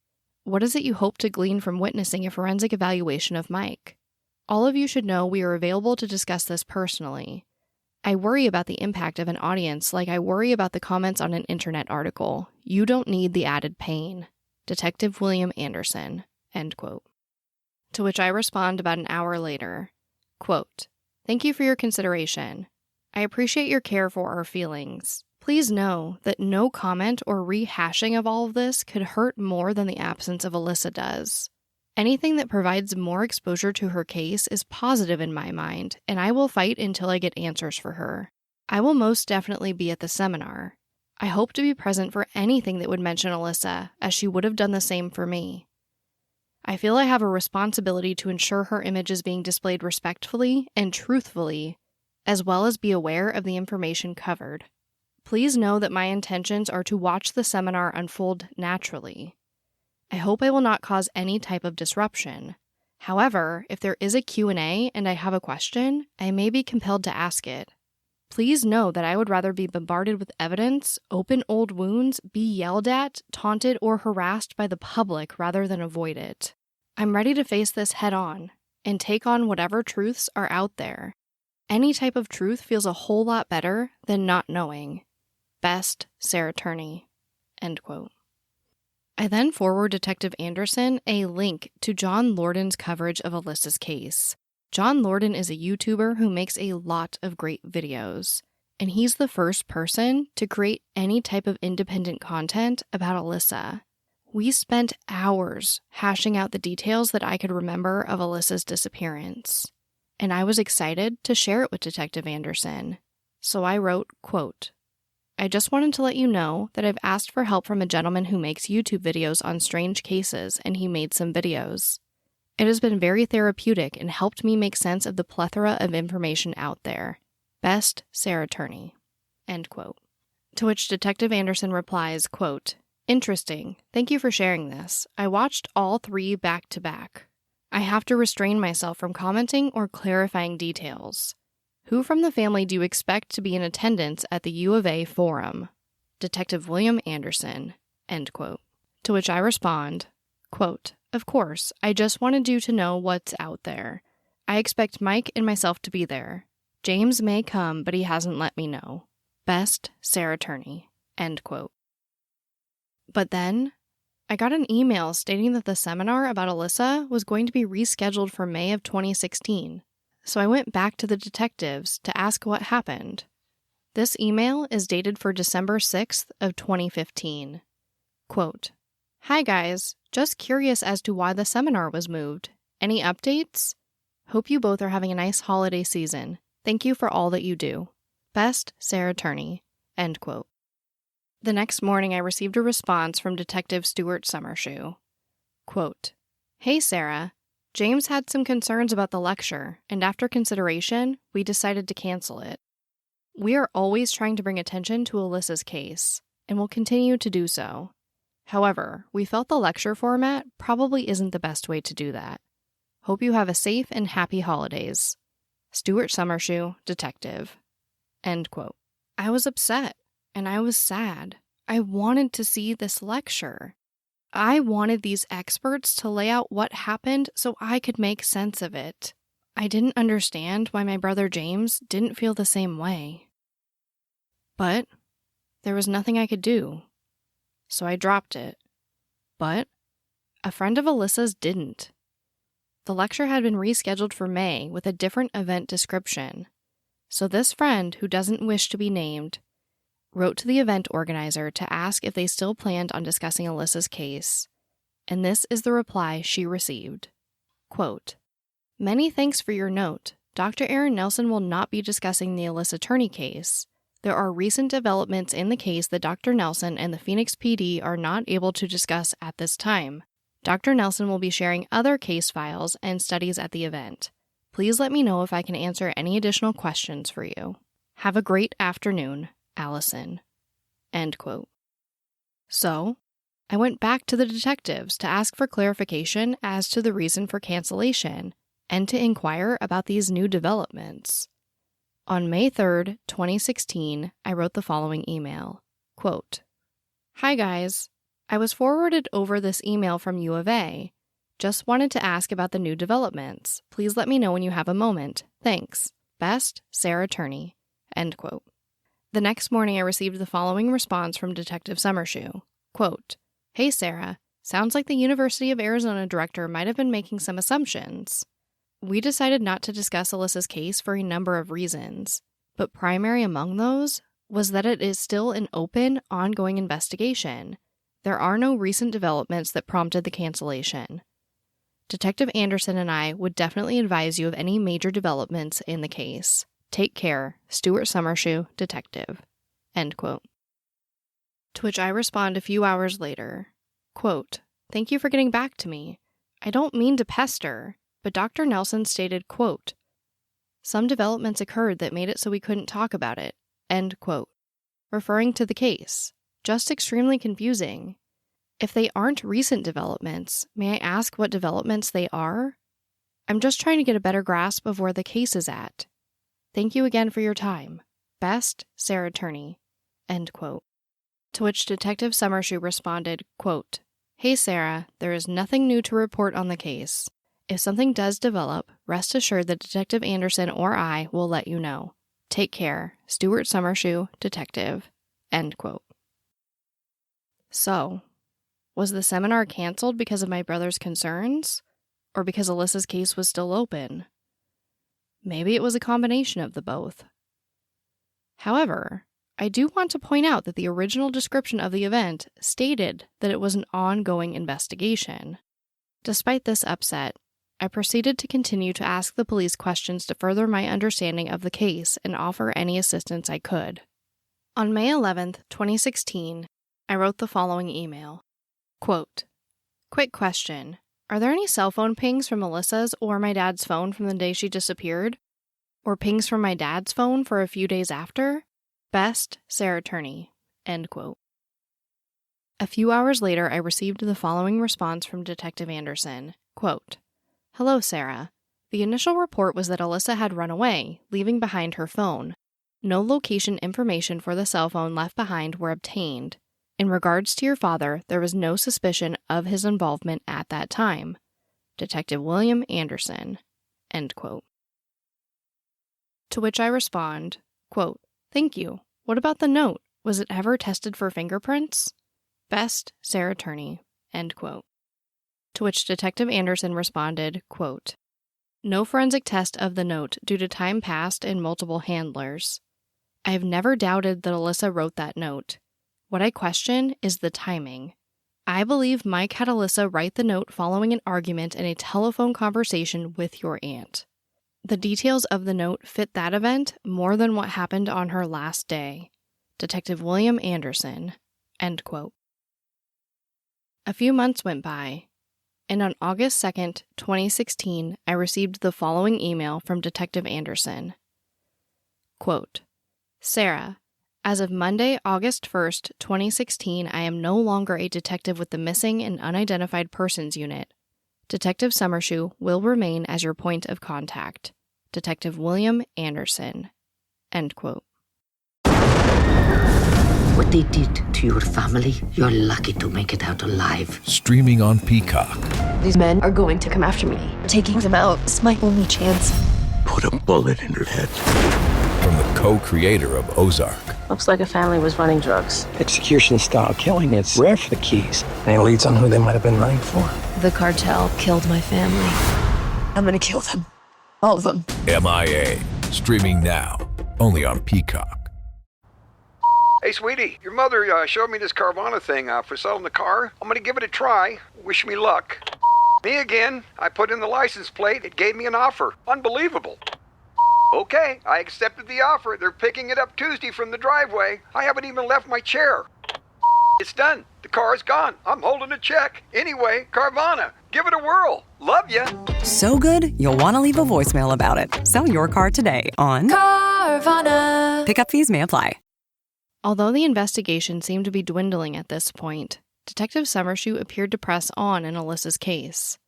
What is it you hope to glean from witnessing a forensic evaluation of Mike? All of you should know we are available to discuss this personally. I worry about the impact of an audience like I worry about the comments on an internet article. You don't need the added pain. Detective William Anderson," end quote. To which I respond about an hour later, quote, "Thank you for your consideration. I appreciate your care for our feelings. Please know that no comment or rehashing of all of this could hurt more than the absence of Alissa does. Anything that provides more exposure to her case is positive in my mind, and I will fight until I get answers for her. I will most definitely be at the seminar. I hope to be present for anything that would mention Alissa, as she would have done the same for me. I feel I have a responsibility to ensure her image is being displayed respectfully and truthfully, as well as be aware of the information covered. Please know that my intentions are to watch the seminar unfold naturally. I hope I will not cause any type of disruption. However, if there is a Q&A and I have a question, I may be compelled to ask it. Please know that I would rather be bombarded with evidence, open old wounds, be yelled at, taunted, or harassed by the public rather than avoid it. I'm ready to face this head on and take on whatever truths are out there. Any type of truth feels a whole lot better than not knowing. Best, Sarah Turney," end quote. I then forward Detective Anderson a link to John Lorden's coverage of Alissa's case. John Lorden is a YouTuber who makes a lot of great videos, and he's the first person to create any type of independent content about Alissa. We spent hours hashing out the details that I could remember of Alissa's disappearance, and I was excited to share it with Detective Anderson. So I wrote, quote, "I just wanted to let you know that I've asked for help from a gentleman who makes YouTube videos on strange cases, and he made some videos. It has been very therapeutic and helped me make sense of the plethora of information out there. Best, Sarah Turney," end quote. To which Detective Anderson replies, quote, "Interesting. Thank you for sharing this. I watched all 3 back to back. I have to restrain myself from commenting or clarifying details. Who from the family do you expect to be in attendance at the U of A forum? Detective William Anderson," end quote. To which I respond, quote, "Of course, I just wanted you to know what's out there. I expect Mike and myself to be there. James may come, but he hasn't let me know. Best, Sarah Turney," end quote. But then, I got an email stating that the seminar about Alissa was going to be rescheduled for May of 2016. So I went back to the detectives to ask what happened. This email is dated for December 6th of 2015. Quote, "Hi guys, just curious as to why the seminar was moved. Any updates? Hope you both are having a nice holiday season. Thank you for all that you do. Best, Sarah Turney," end quote. The next morning, I received a response from Detective Stuart Summershoe. Quote, "Hey, Sarah. James had some concerns about the lecture, and after consideration, we decided to cancel it. We are always trying to bring attention to Alyssa's case, and will continue to do so. However, we felt the lecture format probably isn't the best way to do that. Hope you have a safe and happy holidays. Stuart Summershoe, Detective." End quote. I was upset, and I was sad. I wanted to see this lecture. I wanted these experts to lay out what happened so I could make sense of it. I didn't understand why my brother James didn't feel the same way. But there was nothing I could do, so I dropped it. But a friend of Alyssa's didn't. The lecture had been rescheduled for May with a different event description. So this friend, who doesn't wish to be named, wrote to the event organizer to ask if they still planned on discussing Alyssa's case. And this is the reply she received. Quote, "Many thanks for your note. Dr. Aaron Nelson will not be discussing the Alissa Turney case. There are recent developments in the case that Dr. Nelson and the Phoenix PD are not able to discuss at this time. Dr. Nelson will be sharing other case files and studies at the event. Please let me know if I can answer any additional questions for you. Have a great afternoon, Allison." End quote. So, I went back to the detectives to ask for clarification as to the reason for cancellation and to inquire about these new developments. On May 3rd, 2016, I wrote the following email. Quote, "Hi guys. I was forwarded over this email from U of A. Just wanted to ask about the new developments. Please let me know when you have a moment. Thanks. Best, Sarah Turney." End quote. The next morning, I received the following response from Detective Summershoe. Quote, "Hey, Sarah. Sounds like the University of Arizona director might have been making some assumptions. We decided not to discuss Alyssa's case for a number of reasons, but primary among those was that it is still an open, ongoing investigation. There are no recent developments that prompted the cancellation. Detective Anderson and I would definitely advise you of any major developments in the case. Take care, Stuart Summershoe, Detective." End quote. To which I respond a few hours later. Quote, "Thank you for getting back to me. I don't mean to pester, but Dr. Nelson stated, quote, 'Some developments occurred that made it so we couldn't talk about it.' End quote. Referring to the case. Just extremely confusing. If they aren't recent developments, may I ask what developments they are? I'm just trying to get a better grasp of where the case is at. Thank you again for your time. Best, Sarah Turney." End quote. To which Detective Summershoe responded, quote, "Hey Sarah, there is nothing new to report on the case. If something does develop, rest assured that Detective Anderson or I will let you know. Take care, Stuart Summershoe, Detective." End quote. So, was the seminar canceled because of my brother's concerns? Or because Alyssa's case was still open? Maybe it was a combination of the both. However, I do want to point out that the original description of the event stated that it was an ongoing investigation. Despite this upset, I proceeded to continue to ask the police questions to further my understanding of the case and offer any assistance I could. On May 11th, 2016, I wrote the following email. Quote, "Quick question. Are there any cell phone pings from Alyssa's or my dad's phone from the day she disappeared? Or pings from my dad's phone for a few days after? Best, Sarah Turney." End quote. A few hours later, I received the following response from Detective Anderson. Quote, "Hello, Sarah. The initial report was that Alissa had run away, leaving behind her phone. No location information for the cell phone left behind were obtained. In regards to your father, there was no suspicion of his involvement at that time. Detective William Anderson." End quote. To which I respond, quote, "Thank you. What about the note? Was it ever tested for fingerprints? Best, Sarah Turney." End quote. To which Detective Anderson responded, quote, "No forensic test of the note due to time passed and multiple handlers. I have never doubted that Alissa wrote that note. What I question is the timing. I believe Mike had Alissa write the note following an argument in a telephone conversation with your aunt. The details of the note fit that event more than what happened on her last day. Detective William Anderson." End quote. A few months went by, and on August 2nd, 2016, I received the following email from Detective Anderson. Quote, Sarah, as of Monday, August 1st, 2016, I am no longer a detective with the Missing and Unidentified Persons Unit. Detective Summershoe will remain as your point of contact. Detective William Anderson. End quote. What they did to your family, you're lucky to make it out alive. Streaming on Peacock. These men are going to come after me. Taking them out is my only chance. Put a bullet in her head. From the co-creator of Ozark. Looks like a family was running drugs. Execution-style killing, it's rare for the Keys. Any leads on who they might have been running for? The cartel killed my family. I'm gonna kill them. All of them. MIA. Streaming now. Only on Peacock. Hey, sweetie, your mother showed me this Carvana thing for selling the car. I'm gonna give it a try. Wish me luck. Me again. I put in the license plate. It gave me an offer. Unbelievable. Okay, I accepted the offer. They're picking it up Tuesday from the driveway. I haven't even left my chair. It's done. The car's gone. I'm holding a check. Anyway, Carvana, give it a whirl. Love ya. So good, you'll want to leave a voicemail about it. Sell your car today on Carvana. Pickup fees may apply. Although the investigation seemed to be dwindling at this point, Detective Summershoe appeared to press on in Alyssa's case.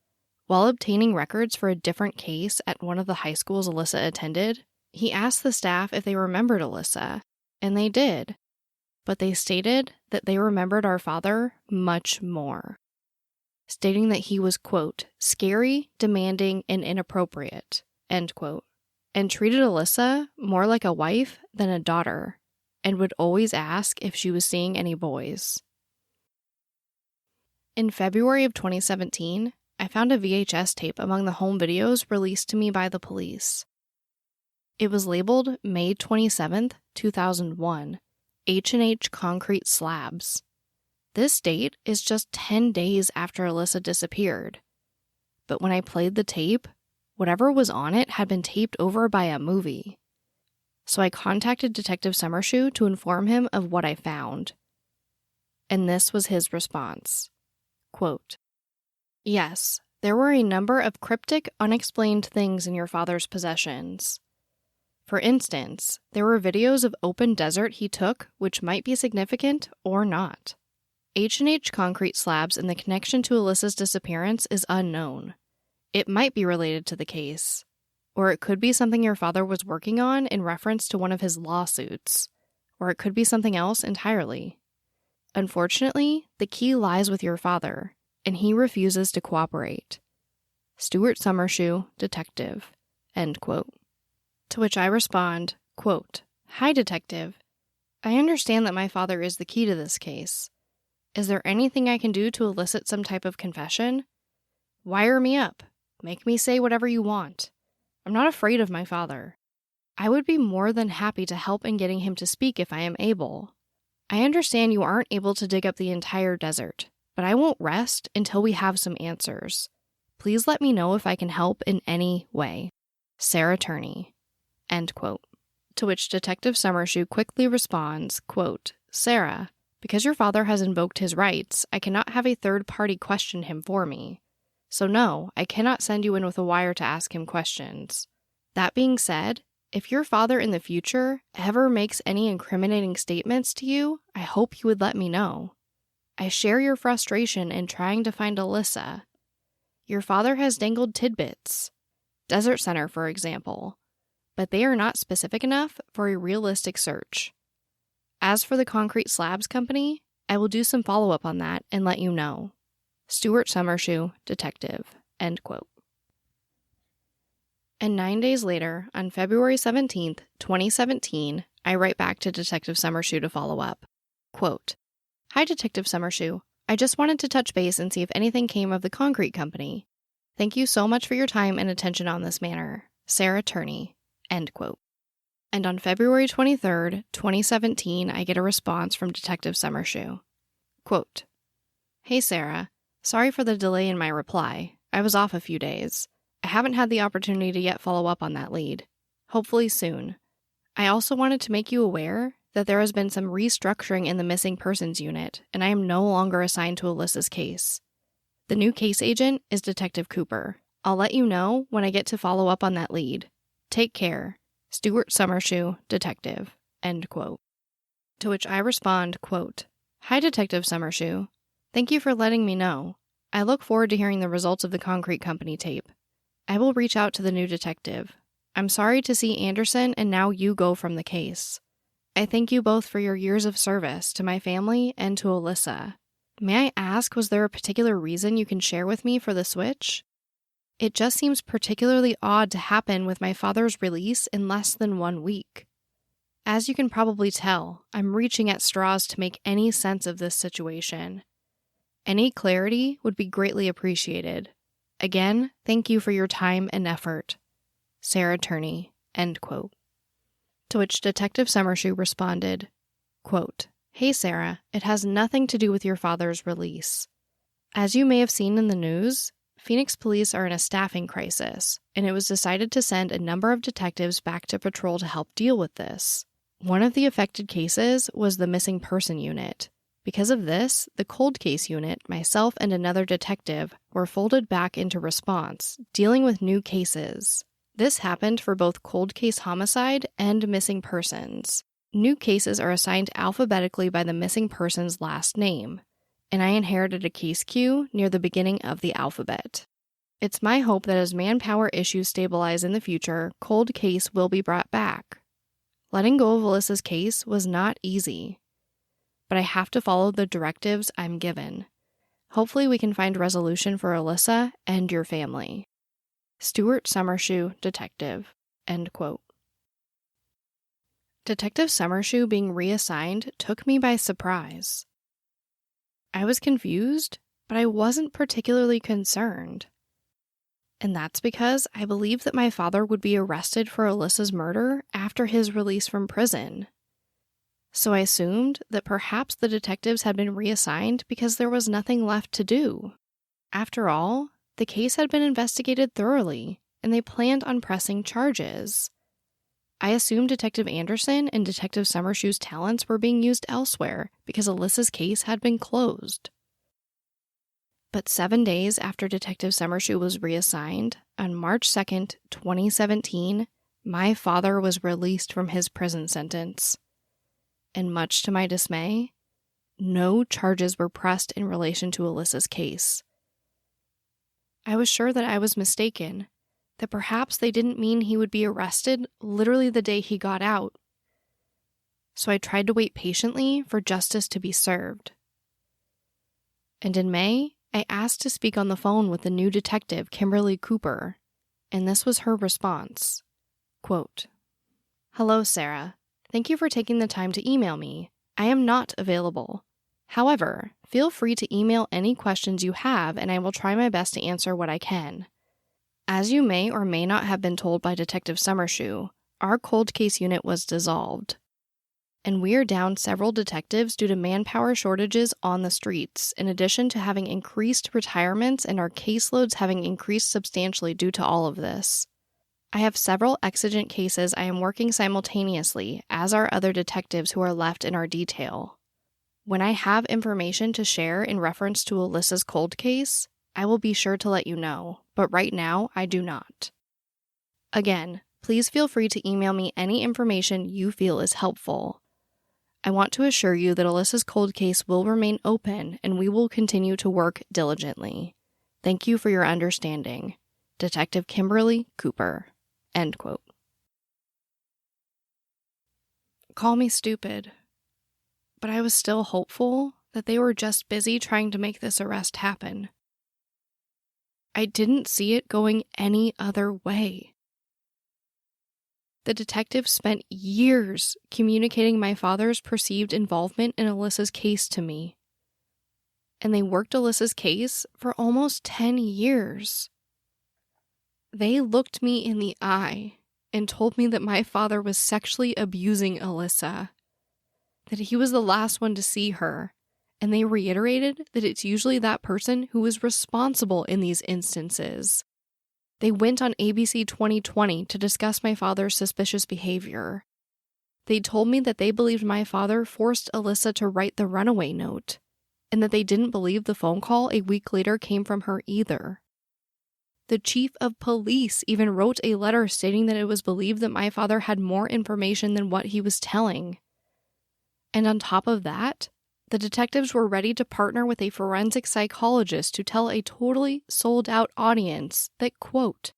While obtaining records for a different case at one of the high schools Alissa attended, he asked the staff if they remembered Alissa, and they did. But they stated that they remembered our father much more, stating that he was, quote, scary, demanding, and inappropriate, end quote, and treated Alissa more like a wife than a daughter, and would always ask if she was seeing any boys. In February of 2017, I found a VHS tape among the home videos released to me by the police. It was labeled May 27th, 2001, H&H Concrete Slabs. This date is just 10 days after Alissa disappeared. But when I played the tape, whatever was on it had been taped over by a movie. So I contacted Detective Summershoe to inform him of what I found. And this was his response. Quote, yes, there were a number of cryptic, unexplained things in your father's possessions. For instance, there were videos of open desert he took which might be significant or not. H&H Concrete Slabs and the connection to Alyssa's disappearance is unknown. It might be related to the case. Or it could be something your father was working on in reference to one of his lawsuits. Or it could be something else entirely. Unfortunately, the key lies with your father, and he refuses to cooperate. Stuart Summershoe, Detective. End quote. To which I respond, quote, hi, Detective. I understand that my father is the key to this case. Is there anything I can do to elicit some type of confession? Wire me up. Make me say whatever you want. I'm not afraid of my father. I would be more than happy to help in getting him to speak if I am able. I understand you aren't able to dig up the entire desert, but I won't rest until we have some answers. Please let me know if I can help in any way. Sarah Turney. End quote. To which Detective Summershoe quickly responds, quote, Sarah, because your father has invoked his rights, I cannot have a third party question him for me. So no, I cannot send you in with a wire to ask him questions. That being said, if your father in the future ever makes any incriminating statements to you, I hope you would let me know. I share your frustration in trying to find Alissa. Your father has dangled tidbits. Desert Center, for example. But they are not specific enough for a realistic search. As for the Concrete Slabs Company, I will do some follow-up on that and let you know. Stuart Summershoe, Detective. End quote. And 9 days later, on February 17th, 2017, I write back to Detective Summershoe to follow up. Quote, hi, Detective Summershoe. I just wanted to touch base and see if anything came of the concrete company. Thank you so much for your time and attention on this matter. Sarah Turney. End quote. And on February 23rd, 2017, I get a response from Detective Summershoe. Quote, hey, Sarah. Sorry for the delay in my reply. I was off a few days. I haven't had the opportunity to yet follow up on that lead. Hopefully soon. I also wanted to make you aware, that there has been some restructuring in the missing persons unit, and I am no longer assigned to Alyssa's case. The new case agent is Detective Cooper. I'll let you know when I get to follow up on that lead. Take care. Stuart Summershoe, Detective." End quote. To which I respond, quote, "Hi, Detective Summershoe. Thank you for letting me know. I look forward to hearing the results of the Concrete Company tape. I will reach out to the new detective. I'm sorry to see Anderson and now you go from the case. I thank you both for your years of service to my family and to Alissa. May I ask, was there a particular reason you can share with me for the switch? It just seems particularly odd to happen with my father's release in less than 1 week. As you can probably tell, I'm reaching at straws to make any sense of this situation. Any clarity would be greatly appreciated. Again, thank you for your time and effort. Sarah Turney." End quote. To which Detective Summershoe responded, quote, "Hey Sarah, it has nothing to do with your father's release. As you may have seen in the news, Phoenix police are in a staffing crisis, and it was decided to send a number of detectives back to patrol to help deal with this. One of the affected cases was the missing person unit. Because of this, the cold case unit, myself and another detective, were folded back into response, dealing with new cases. This happened for both cold case homicide and missing persons. New cases are assigned alphabetically by the missing person's last name, and I inherited a case queue near the beginning of the alphabet. It's my hope that as manpower issues stabilize in the future, cold case will be brought back. Letting go of Alyssa's case was not easy, but I have to follow the directives I'm given. Hopefully we can find resolution for Alissa and your family. Stuart Summershoe, Detective." End quote. Detective Summershoe being reassigned took me by surprise. I was confused, but I wasn't particularly concerned. And that's because I believed that my father would be arrested for Alyssa's murder after his release from prison. So I assumed that perhaps the detectives had been reassigned because there was nothing left to do. After all, the case had been investigated thoroughly, and they planned on pressing charges. I assumed Detective Anderson and Detective Summershoe's talents were being used elsewhere because Alyssa's case had been closed. But 7 days after Detective Summershoe was reassigned, on March 2nd, 2017, my father was released from his prison sentence. And much to my dismay, no charges were pressed in relation to Alyssa's case. I was sure that I was mistaken, that perhaps they didn't mean he would be arrested literally the day he got out. So I tried to wait patiently for justice to be served. And in May, I asked to speak on the phone with the new detective, Kimberly Cooper, and this was her response. Quote, "Hello, Sarah. Thank you for taking the time to email me. I am not available. However, feel free to email any questions you have and I will try my best to answer what I can. As you may or may not have been told by Detective Summershoe, our cold case unit was dissolved. And we are down several detectives due to manpower shortages on the streets, in addition to having increased retirements and our caseloads having increased substantially due to all of this. I have several exigent cases I am working simultaneously, as are other detectives who are left in our detail. When I have information to share in reference to Alyssa's cold case, I will be sure to let you know, but right now I do not. Again, please feel free to email me any information you feel is helpful. I want to assure you that Alyssa's cold case will remain open and we will continue to work diligently. Thank you for your understanding. Detective Kimberly Cooper." End quote. Call me stupid, but I was still hopeful that they were just busy trying to make this arrest happen. I didn't see it going any other way. The detective spent years communicating my father's perceived involvement in Alyssa's case to me. And they worked Alyssa's case for almost 10 years. They looked me in the eye and told me that my father was sexually abusing Alissa, that he was the last one to see her, and they reiterated that it's usually that person who is responsible in these instances. They went on ABC 2020 to discuss my father's suspicious behavior. They told me that they believed my father forced Alissa to write the runaway note, and that they didn't believe the phone call a week later came from her either. The chief of police even wrote a letter stating that it was believed that my father had more information than what he was telling. And on top of that, the detectives were ready to partner with a forensic psychologist to tell a totally sold-out audience that, quote,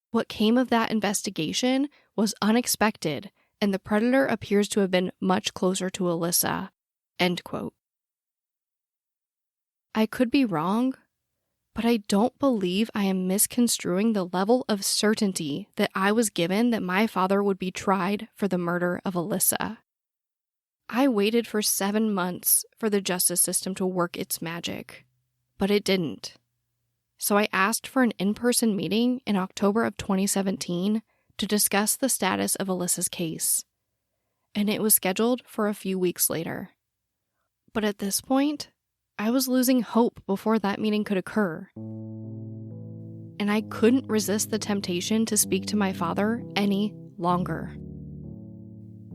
"What came of that investigation was unexpected, and the predator appears to have been much closer to Alissa," end quote. I could be wrong, but I don't believe I am misconstruing the level of certainty that I was given that my father would be tried for the murder of Alissa. I waited for 7 months for the justice system to work its magic, but it didn't. So I asked for an in-person meeting in October of 2017 to discuss the status of Alissa's case, and it was scheduled for a few weeks later. But at this point, I was losing hope before that meeting could occur. And I couldn't resist the temptation to speak to my father any longer.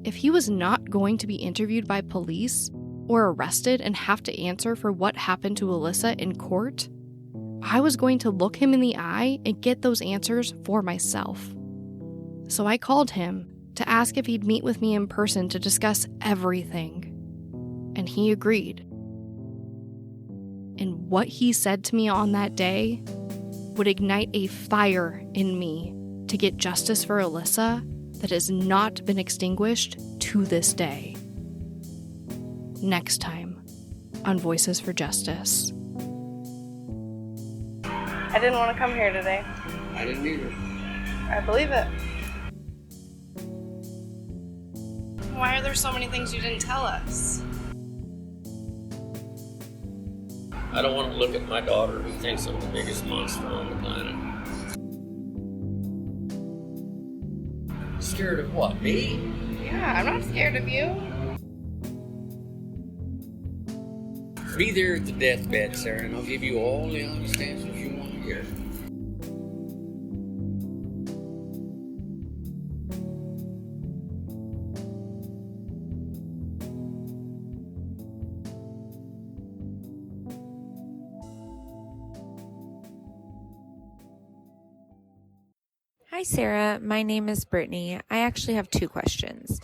If he was not going to be interviewed by police or arrested and have to answer for what happened to Alissa in court, I was going to look him in the eye and get those answers for myself. So I called him to ask if he'd meet with me in person to discuss everything. And he agreed. And what he said to me on that day would ignite a fire in me to get justice for Alissa that has not been extinguished to this day. Next time on Voices for Justice. I didn't want to come here today. I didn't either. I believe it. Why are there so many things you didn't tell us? I don't want to look at my daughter who thinks I'm the biggest monster on the planet. Scared of what, me? Yeah, I'm not scared of you. Be there at the deathbed, Sarah, and I'll give you all the honest answers you want to hear. Hi, Sarah. My name is Brittany. I actually have 2 questions.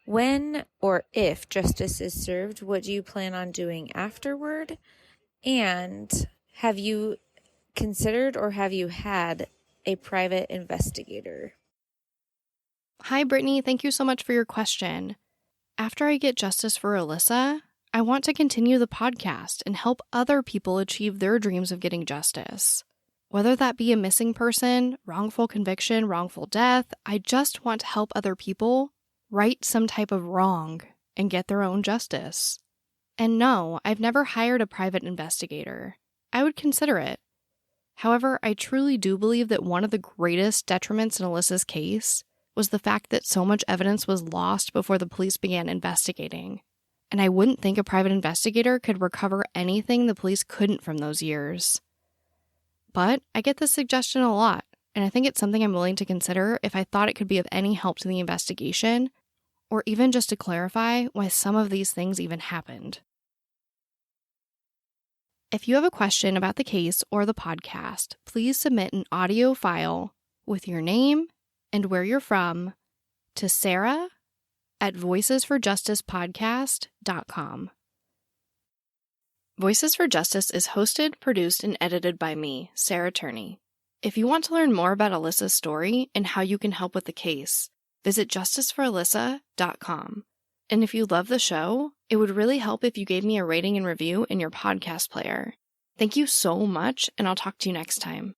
When or if justice is served, what do you plan on doing afterward? And have you considered or have you had a private investigator? Hi, Brittany. Thank you so much for your question. After I get justice for Alissa, I want to continue the podcast and help other people achieve their dreams of getting justice. Whether that be a missing person, wrongful conviction, wrongful death, I just want to help other people right some type of wrong and get their own justice. And no, I've never hired a private investigator. I would consider it. However, I truly do believe that one of the greatest detriments in Alissa's case was the fact that so much evidence was lost before the police began investigating. And I wouldn't think a private investigator could recover anything the police couldn't from those years. But I get this suggestion a lot, and I think it's something I'm willing to consider if I thought it could be of any help to the investigation, or even just to clarify why some of these things even happened. If you have a question about the case or the podcast, please submit an audio file with your name and where you're from to sarah@voicesforjusticepodcast.com. Voices for Justice is hosted, produced, and edited by me, Sarah Turney. If you want to learn more about Alissa's story and how you can help with the case, visit justiceforalissa.com. And if you love the show, it would really help if you gave me a rating and review in your podcast player. Thank you so much, and I'll talk to you next time.